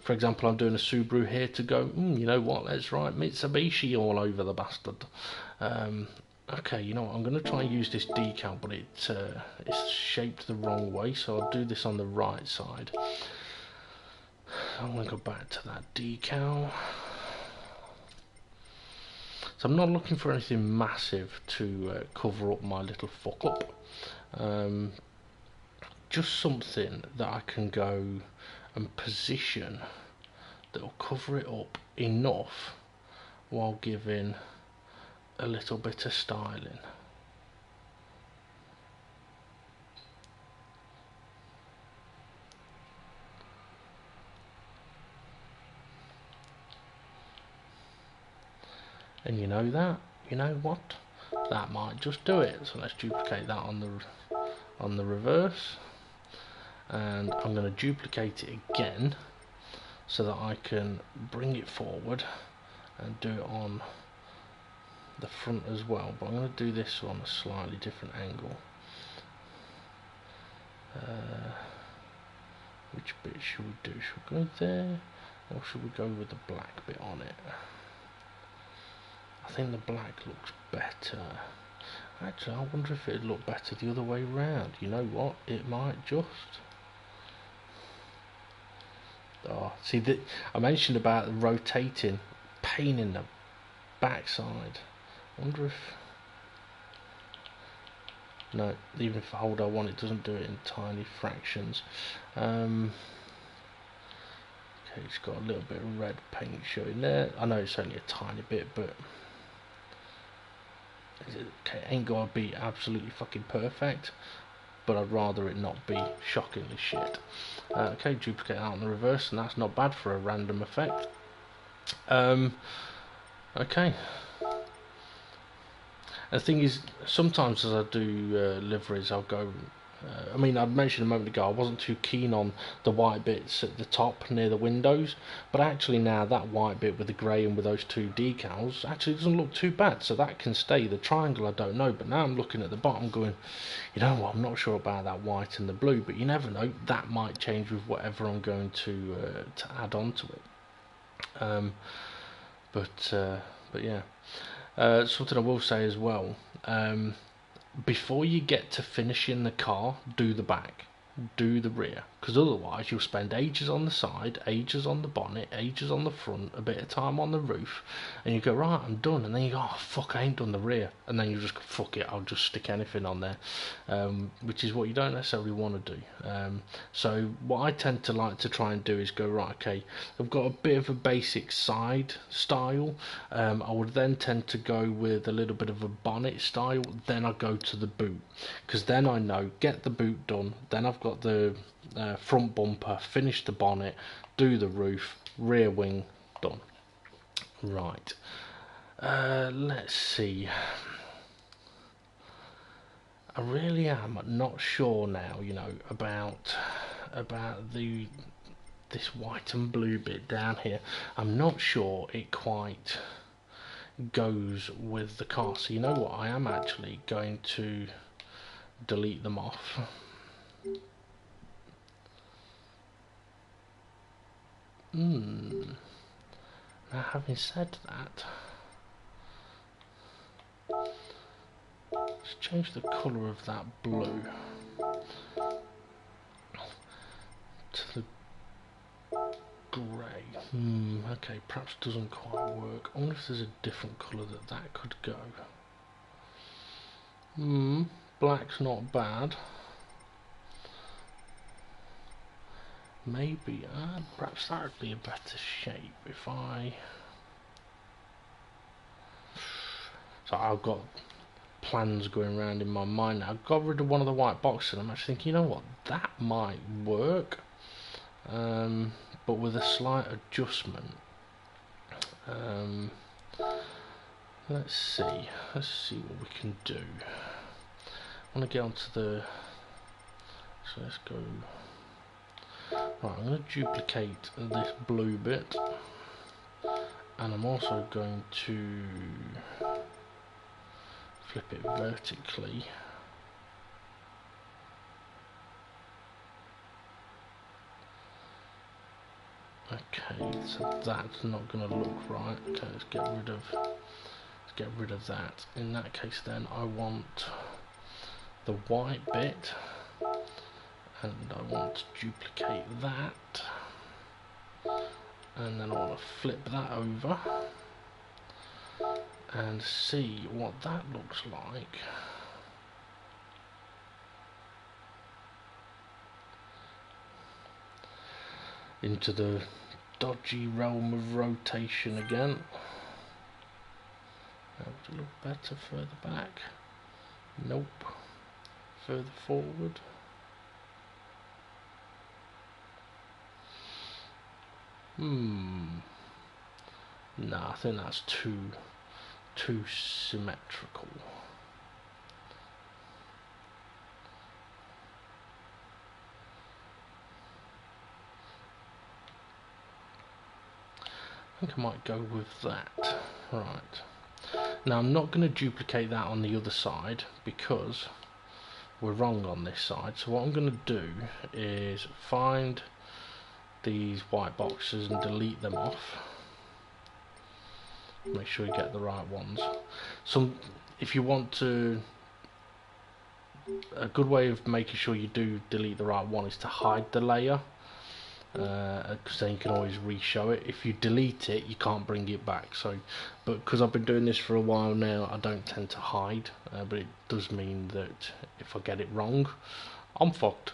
for example, I'm doing a Subaru here, to go, you know what, let's write Mitsubishi all over the bastard. Okay, you know what, I'm going to try and use this decal, but it's shaped the wrong way, so I'll do this on the right side. I'm going to go back to that decal. So I'm not looking for anything massive to cover up my little fuck up. Just something that I can go and position that will cover it up enough while giving a little bit of styling. And you know what, that might just do it. So let's duplicate that on the reverse, and I'm going to duplicate it again so that I can bring it forward and do it on the front as well, but I'm going to do this on a slightly different angle. Which bit should we do? Should we go there, or should we go with the black bit on it? I think the black looks better. Actually, I wonder if it'd look better the other way round. You know what, it might just. Oh, see, I mentioned about the rotating, pain in the backside. I wonder if, no, even if I hold R1 it doesn't do it in tiny fractions. Okay, it's got a little bit of red paint showing there. I know it's only a tiny bit, but okay, it ain't gotta be absolutely fucking perfect, but I'd rather it not be shockingly shit. Okay, duplicate that on the reverse, and that's not bad for a random effect. Okay. The thing is, sometimes as I do liveries, I'll go. I mean, I mentioned a moment ago I wasn't too keen on the white bits at the top near the windows, but actually now that white bit with the grey and with those two decals actually doesn't look too bad, so that can stay. The triangle I don't know, but now I'm looking at the bottom going, you know what, I'm not sure about that white and the blue, but you never know, that might change with whatever I'm going to add on to it. But yeah. Something I will say as well, before you get to finishing the car, do the back, do the rear, because otherwise you'll spend ages on the side, ages on the bonnet, ages on the front, a bit of time on the roof, and you go, right, I'm done, and then you go, oh fuck, I ain't done the rear, and then you just go, fuck it, I'll just stick anything on there, which is what you don't necessarily want to do. So what I tend to like to try and do is go, right, okay, I've got a bit of a basic side style, I would then tend to go with a little bit of a bonnet style, then I go to the boot, because then I know, get the boot done, then I've got the front bumper, finish the bonnet, do the roof, rear wing, done. Right, let's see. I really am not sure now, you know, about this white and blue bit down here. I'm not sure it quite goes with the car, so you know what, I am actually going to delete them off. Now having said that, let's change the colour of that blue to the grey. Okay, perhaps doesn't quite work. I wonder if there's a different colour that could go. Black's not bad. Maybe, perhaps that would be a better shape if I... So I've got plans going around in my mind now. I got rid of one of the white boxes and I'm actually thinking, you know what, that might work. But with a slight adjustment. Let's see what we can do. I want to get onto the... So let's go... Right, I'm going to duplicate this blue bit, and I'm also going to flip it vertically. Okay, so that's not going to look right. Okay, let's get rid of that. In that case, then I want the white bit. And I want to duplicate that, and then I want to flip that over and see what that looks like. Into the dodgy realm of rotation again. That would look better further back. Nope. Further forward. No, I think that's too symmetrical. I think I might go with that. Right. Now I'm not going to duplicate that on the other side because we're wrong on this side. So what I'm going to do is find these white boxes and delete them off. Make sure you get the right ones. If you want to, a good way of making sure you do delete the right one is to hide the layer, because then you can always re-show it. If you delete it, you can't bring it back. So, but because I've been doing this for a while now, I don't tend to hide. But it does mean that if I get it wrong, I'm fucked.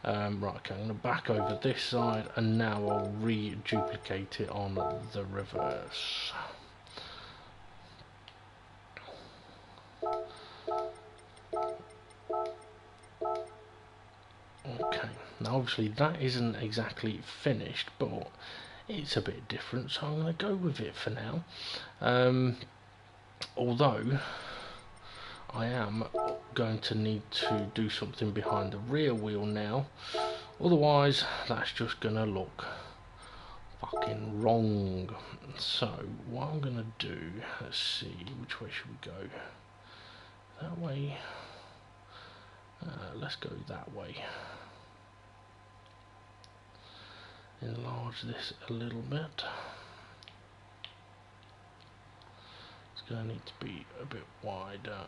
Right, okay, I'm going to back over this side, and now I'll re-duplicate it on the reverse. Okay, now obviously that isn't exactly finished, but it's a bit different, so I'm going to go with it for now. Although I am going to need to do something behind the rear wheel now, otherwise that's just going to look fucking wrong. So what I'm going to do, let's see, which way should we go? That way. Let's go that way. Enlarge this a little bit. It's going to need to be a bit wider.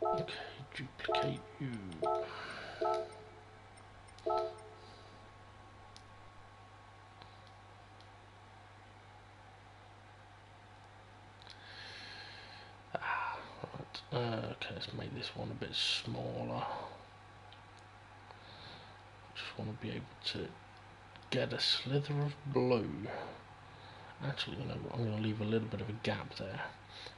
Okay, duplicate you. Okay, let's make this one a bit smaller. Just want to be able to get a slither of blue. Actually, you know what, I'm going to leave a little bit of a gap there,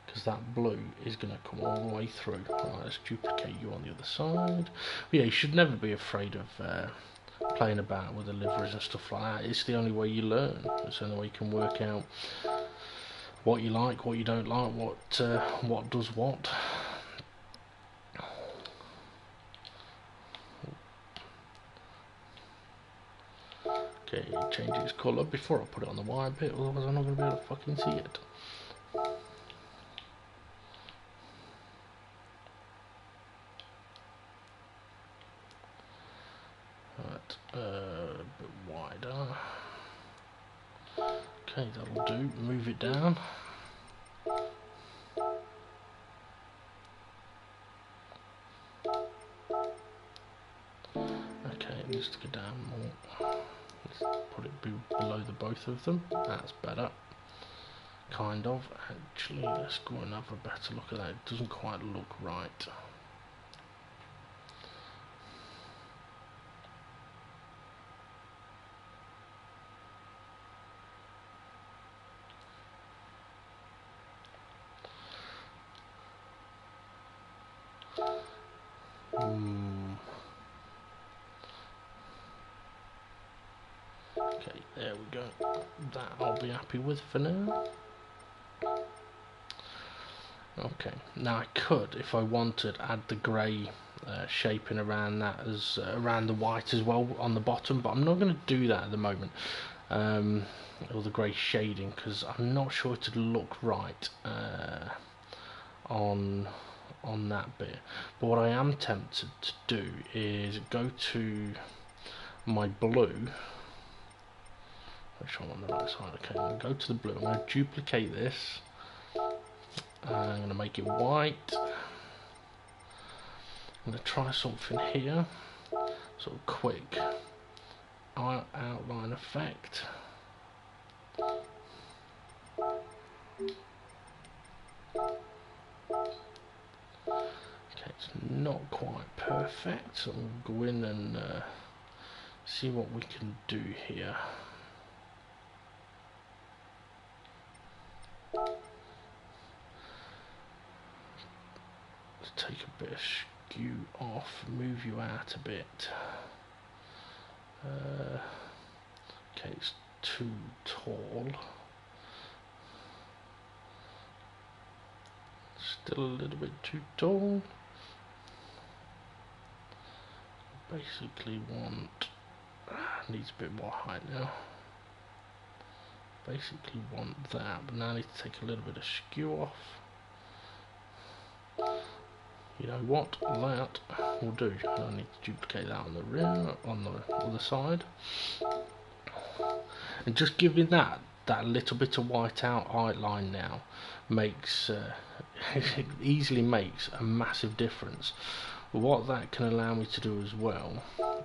because that blue is going to come all the way through. Right, let's duplicate you on the other side. But yeah, you should never be afraid of playing about with the liveries and stuff like that. It's the only way you learn. It's the only way you can work out what you like, what you don't like, what does what. Okay, change its colour before I put it on the white bit, otherwise I'm not going to be able to fucking see it. Right, a bit wider. Okay, that'll do. Move it down. Okay, it needs to go down more. Let's put it below the both of them. That's better. Kind of. Actually, let's go and have a better look at that. It doesn't quite look right. Okay, there we go. That I'll be happy with for now. Okay, now I could, if I wanted, add the grey shaping around that as around the white as well on the bottom, but I'm not going to do that at the moment. Or the grey shading, because I'm not sure it'd look right on that bit. But what I am tempted to do is go to my blue. Make sure I'm on the right side. Okay, I'm going to go to the blue. I'm going to duplicate this. I'm going to make it white. I'm going to try something here. Sort of quick outline effect. Okay, it's not quite perfect, so we'll go in and see what we can do here. Let's take a bit of skew off, move you out a bit. Okay, it's too tall. Still a little bit too tall. Basically needs a bit more height now. Basically want that, but now I need to take a little bit of skew off. You know what? That will do. I need to duplicate that on the rear, on the other side, and just giving that little bit of white outline now makes easily makes a massive difference. What that can allow me to do as well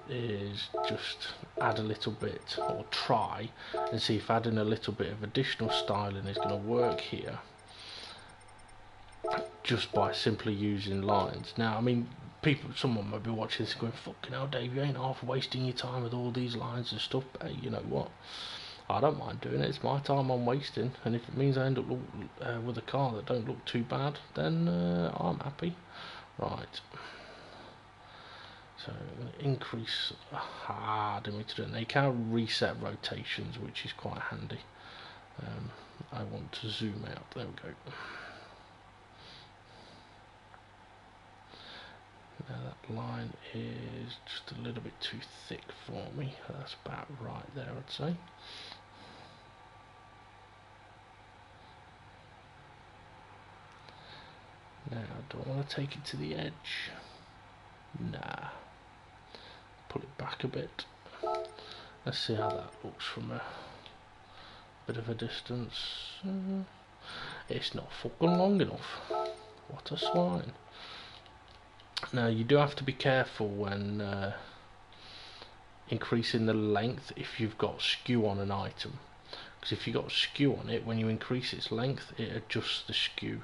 is just add a little bit, or try and see if adding a little bit of additional styling is going to work here, just by simply using lines. Now, I mean, someone might be watching this going, fucking hell, Dave, you ain't half wasting your time with all these lines and stuff. But hey, you know what? I don't mind doing it. It's my time I'm wasting, and if it means I end up with a car that don't look too bad, then I'm happy. Right. So I'm going to increase. I didn't mean to do it. Now you can reset rotations, which is quite handy. I want to zoom out. There we go. Now that line is just a little bit too thick for me. That's about right there, I'd say. Now, do I want to take it to the edge? Nah. Pull it back a bit. Let's see how that looks from a bit of a distance. It's not fucking long enough. What a swine. Now, you do have to be careful when increasing the length if you've got skew on an item. Because if you've got skew on it, when you increase its length, it adjusts the skew.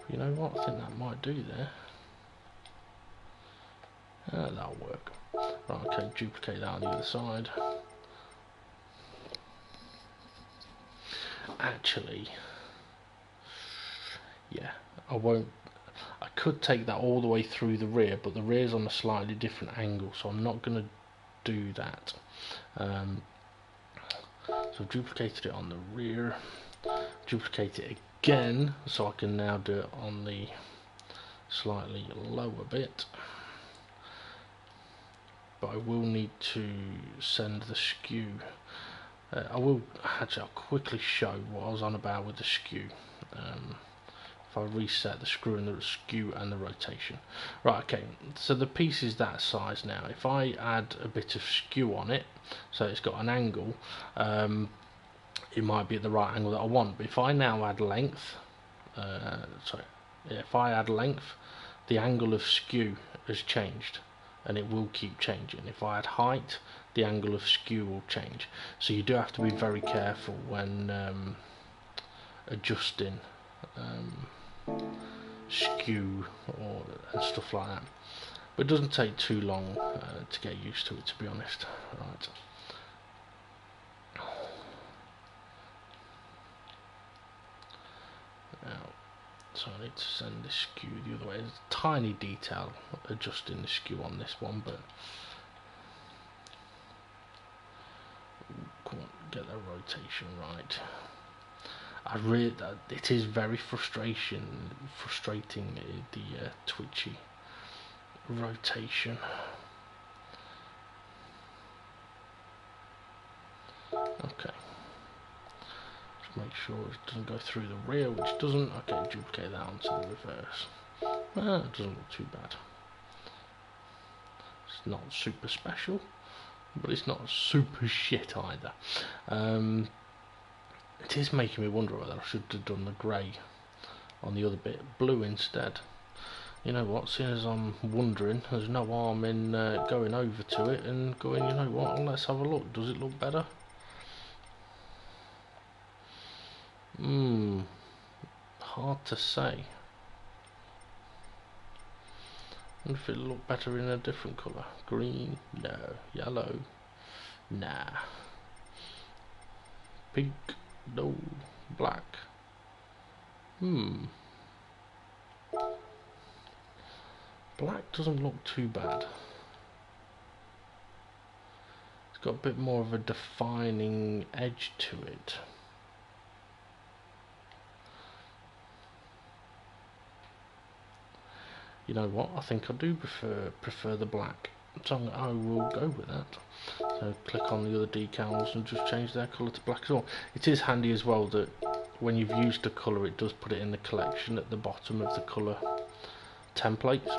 You know what? I think that might do there. That'll work. Right, okay, duplicate that on the other side. Actually, yeah, I could take that all the way through the rear, but the rear's on a slightly different angle, so I'm not going to do that. So I've duplicated it on the rear, duplicate it again, so I can now do it on the slightly lower bit. but I will need to send the skew. I'll quickly show what I was on about with the skew. If I reset the screw and the skew and the rotation. Right, okay, so the piece is that size now. If I add a bit of skew on it, so it's got an angle, it might be at the right angle that I want. But if I now add length, if I add length, the angle of skew has changed, and it will keep changing. If I add height, the angle of skew will change. So you do have to be very careful when adjusting skew and stuff like that. But it doesn't take too long to get used to it, to be honest. Right. Now, so I need to send the skew the other way. There's a tiny detail adjusting the skew on this one, but can't get the rotation right. It is very frustrating the twitchy rotation. Okay. Just make sure it doesn't go through the rear, which doesn't. Okay, duplicate that onto the reverse. It doesn't look too bad. It's not super special, but it's not super shit either. It is making me wonder whether I should have done the grey on the other bit, blue instead. You know what, seeing as I'm wondering, there's no harm in going over to it and going, you know what, let's have a look. Does it look better? Hard to say. I wonder if it'll look better in a different colour. Green? No. Yellow? Nah. Pink? No. Black? Black doesn't look too bad. It's got a bit more of a defining edge to it. You know what? I think I do prefer the black. So I will go with that. So click on the other decals and just change their colour to black as well. It is handy as well that when you've used a colour, it does put it in the collection at the bottom of the colour templates.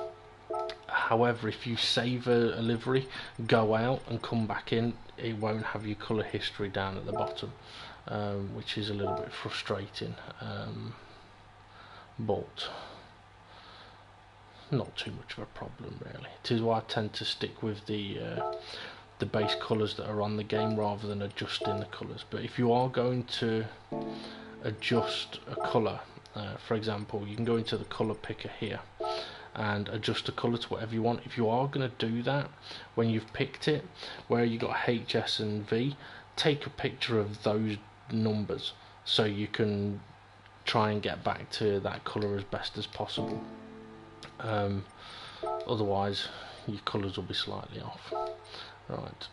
However, if you save a livery, go out and come back in, it won't have your colour history down at the bottom, which is a little bit frustrating, but not too much of a problem really. It is why I tend to stick with the base colours that are on the game rather than adjusting the colours. But if you are going to adjust a colour, for example, you can go into the colour picker here and adjust the colour to whatever you want. If you are going to do that, when you've picked it, where you got H, S and V, take a picture of those numbers so you can try and get back to that colour as best as possible. Otherwise your colours will be slightly off. Right,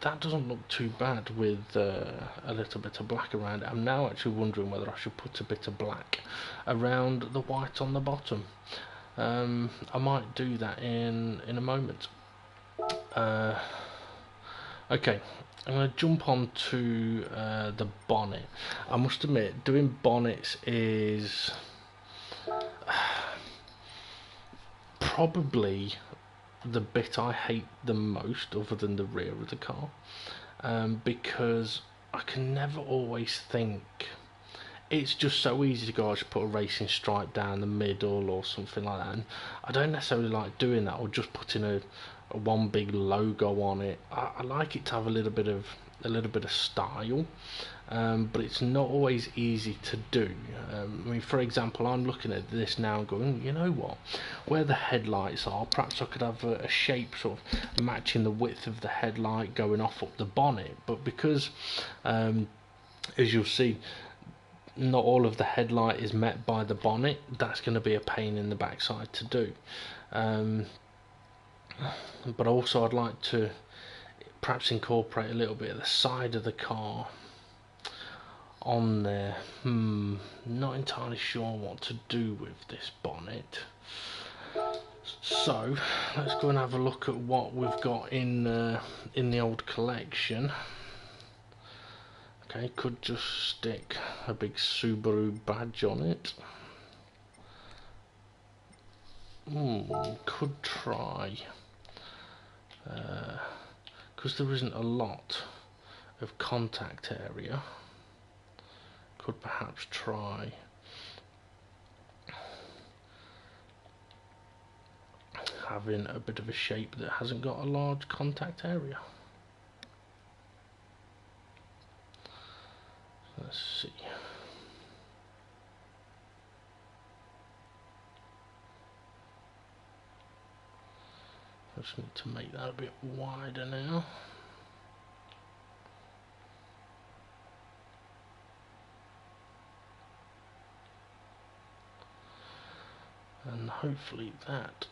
that doesn't look too bad with a little bit of black around it. I'm now actually wondering whether I should put a bit of black around the white on the bottom. I might do that in a moment. Okay, I'm going to jump on to the bonnet. I must admit, doing bonnets is probably the bit I hate the most, other than the rear of the car, because I can never always think. It's just so easy to go, I should put a racing stripe down the middle or something like that, and I don't necessarily like doing that, or just putting a one big logo on it. I like it to have a little bit of style, but it's not always easy to do. I mean, for example, I'm looking at this now and going, you know what, where the headlights are, perhaps I could have a shape sort of matching the width of the headlight going off up the bonnet, but because as you'll see, not all of the headlight is met by the bonnet, that's going to be a pain in the backside to do. But also I'd like to perhaps incorporate a little bit of the side of the car on there. Not entirely sure what to do with this bonnet. So let's go and have a look at what we've got in the old collection. Okay, could just stick a big Subaru badge on it. Could try, because there isn't a lot of contact area. Could perhaps try having a bit of a shape that hasn't got a large contact area. Let's see. I just need to make that a bit wider now. And hopefully that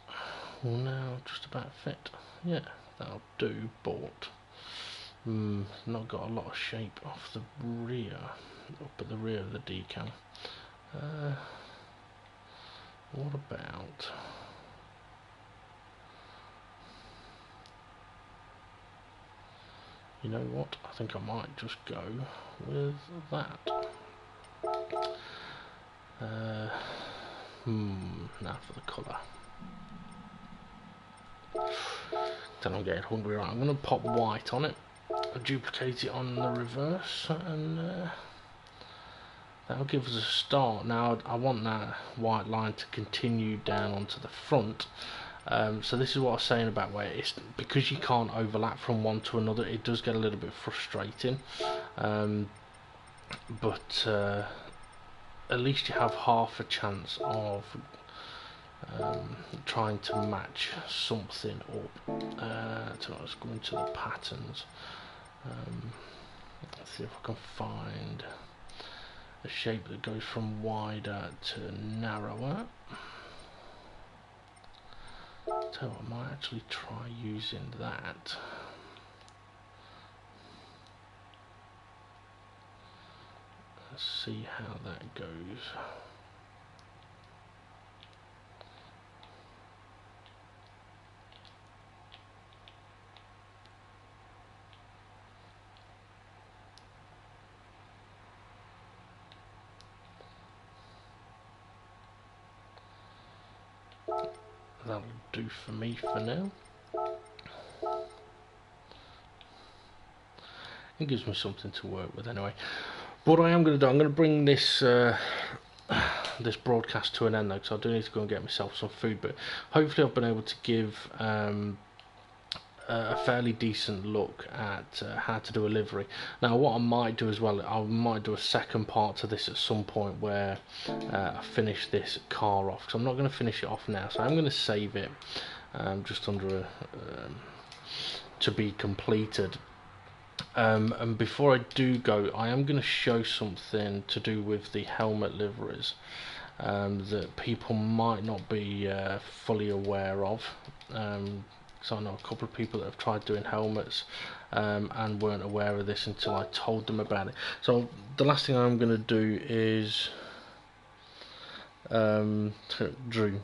will now just about fit. Yeah, that'll do, but not got a lot of shape off the rear, up at the rear of the decal. What about... You know what, I think I might just go with that. Now for the colour. Then I'm getting hungry. Right, I'm going to pop white on it, duplicate it on the reverse, and that'll give us a start. Now I want that white line to continue down onto the front. So this is what I was saying about where it's, because you can't overlap from one to another, it does get a little bit frustrating. But at least you have half a chance of trying to match something up. So let's go into the patterns. Let's see if I can find a shape that goes from wider to narrower. So I might actually try using that. Let's see how that goes. That'll do for me for now. It gives me something to work with anyway. What I am going to do, I'm going to bring this this broadcast to an end though, because I do need to go and get myself some food. But hopefully I've been able to give a fairly decent look at how to do a livery. Now what I might do as well, I might do a second part to this at some point where I finish this car off, because I'm not going to finish it off now, so I'm going to save it just under to be completed. And before I do go, I am going to show something to do with the helmet liveries that people might not be fully aware of. So I know a couple of people that have tried doing helmets and weren't aware of this until I told them about it. So the last thing I'm going to do is Drew,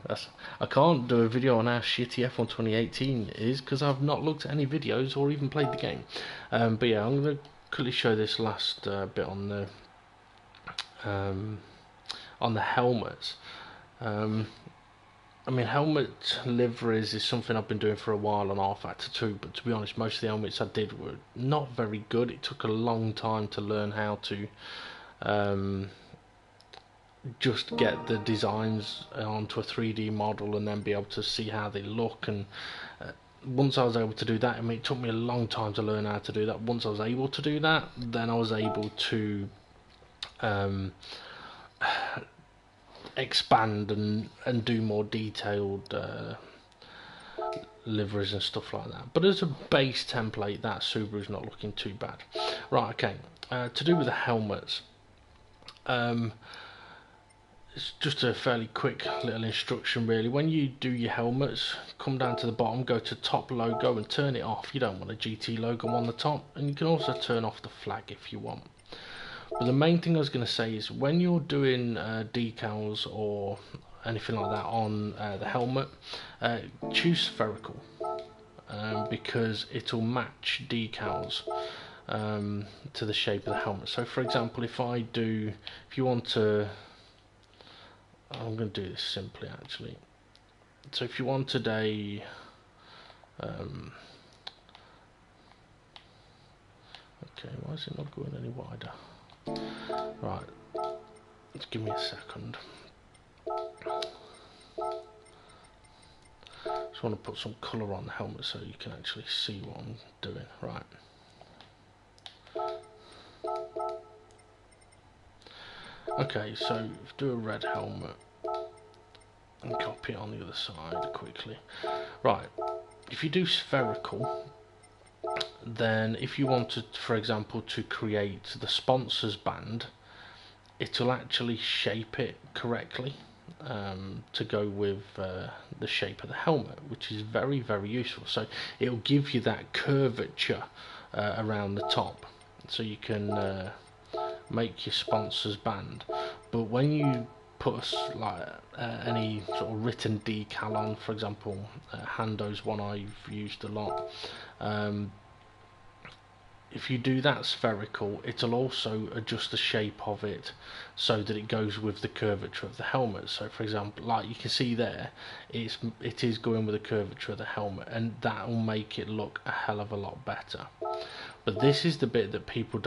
I can't do a video on how shitty F1 2018 is because I've not looked at any videos or even played the game. But yeah, I'm going to quickly show this last bit on the helmets. I mean, helmet liveries is something I've been doing for a while on R-Factor 2, but to be honest, most of the helmets I did were not very good. It took a long time to learn how to just get the designs onto a 3D model and then be able to see how they look. And once I was able to do that, I mean, it took me a long time to learn how to do that. Once I was able to do that, then I was able to expand and do more detailed liveries and stuff like that. But as a base template, that Subaru's not looking too bad. Right, okay, to do with the helmets, it's just a fairly quick little instruction really. When you do your helmets, come down to the bottom, go to top logo and turn it off. You don't want a GT logo on the top, and you can also turn off the flag if you want. But the main thing I was going to say is when you're doing decals or anything like that on the helmet, choose spherical, because it'll match decals to the shape of the helmet. So for example, if you want to, I'm going to do this simply actually. So if you wanted a okay, why is it not going any wider? Right, just give me a second. Just want to put some colour on the helmet so you can actually see what I'm doing. Right. Okay, so do a red helmet and copy it on the other side quickly. Right, if you do spherical, then if you wanted, for example, to create the sponsors band, it'll actually shape it correctly to go with the shape of the helmet, which is very, very useful. So it'll give you that curvature around the top, so you can make your sponsors band. But when you put any sort of written decal on, for example, Hando's one I've used a lot, if you do that spherical, it'll also adjust the shape of it so that it goes with the curvature of the helmet. So for example, like you can see there, it is going with the curvature of the helmet, and that will make it look a hell of a lot better. But this is the bit that people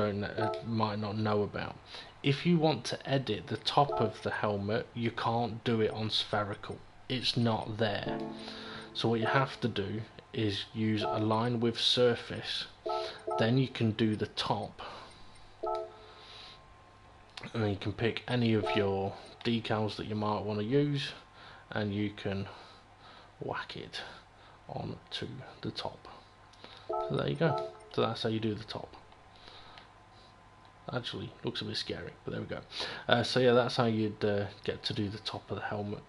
might not know about. If you want to edit the top of the helmet, you can't do it on spherical. It's not there. So what you have to do is use a line with surface. Then you can do the top, and then you can pick any of your decals that you might want to use, and you can whack it on to the top. So there you go. So that's how you do the top. Actually, looks a bit scary, but there we go. So yeah, that's how you'd get to do the top of the helmet.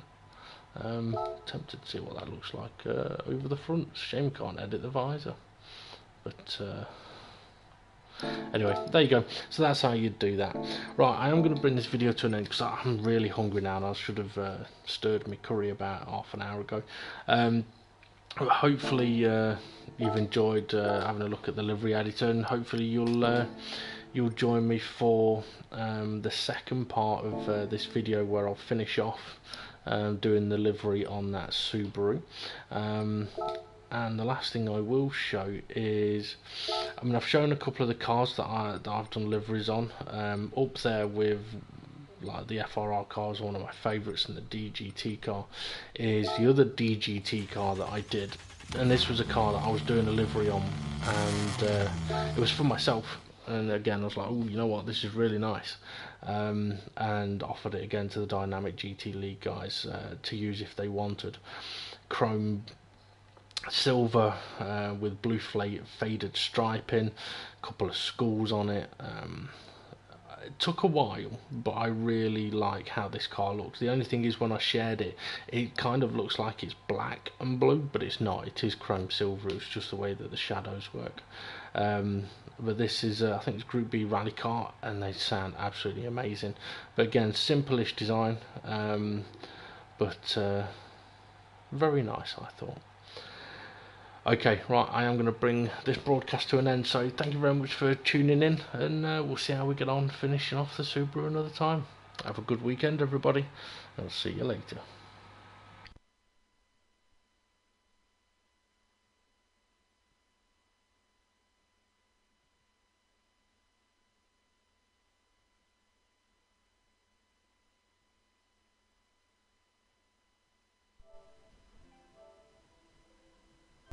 Tempted to see what that looks like over the front. Shame can't edit the visor, but anyway, there you go. So that's how you'd do that. Right, I am going to bring this video to an end because I'm really hungry now, and I should have stirred my curry about half an hour ago. Hopefully you've enjoyed having a look at the livery editor, and hopefully you'll join me for the second part of this video, where I'll finish off doing the livery on that Subaru. And the last thing I will show is, I mean, I've shown a couple of the cars that I've done liveries on. Up there with like the FRR car is one of my favourites, and the DGT car is the other DGT car that I did. And this was a car that I was doing a livery on, and it was for myself. And again, I was like, oh, you know what, this is really nice, and offered it again to the Dynamic GT League guys to use if they wanted. Chrome silver with blue faded striping, a couple of schools on it. It took a while, but I really like how this car looks. The only thing is, when I shared it, it kind of looks like it's black and blue, but it's not. It is chrome silver. It's just the way that the shadows work. But this is I think it's Group B rally car, and they sound absolutely amazing. But again, simple-ish design, but very nice, I thought. Okay, right, I am going to bring this broadcast to an end, so thank you very much for tuning in, and we'll see how we get on finishing off the Subaru another time. Have a good weekend, everybody. I'll see you later.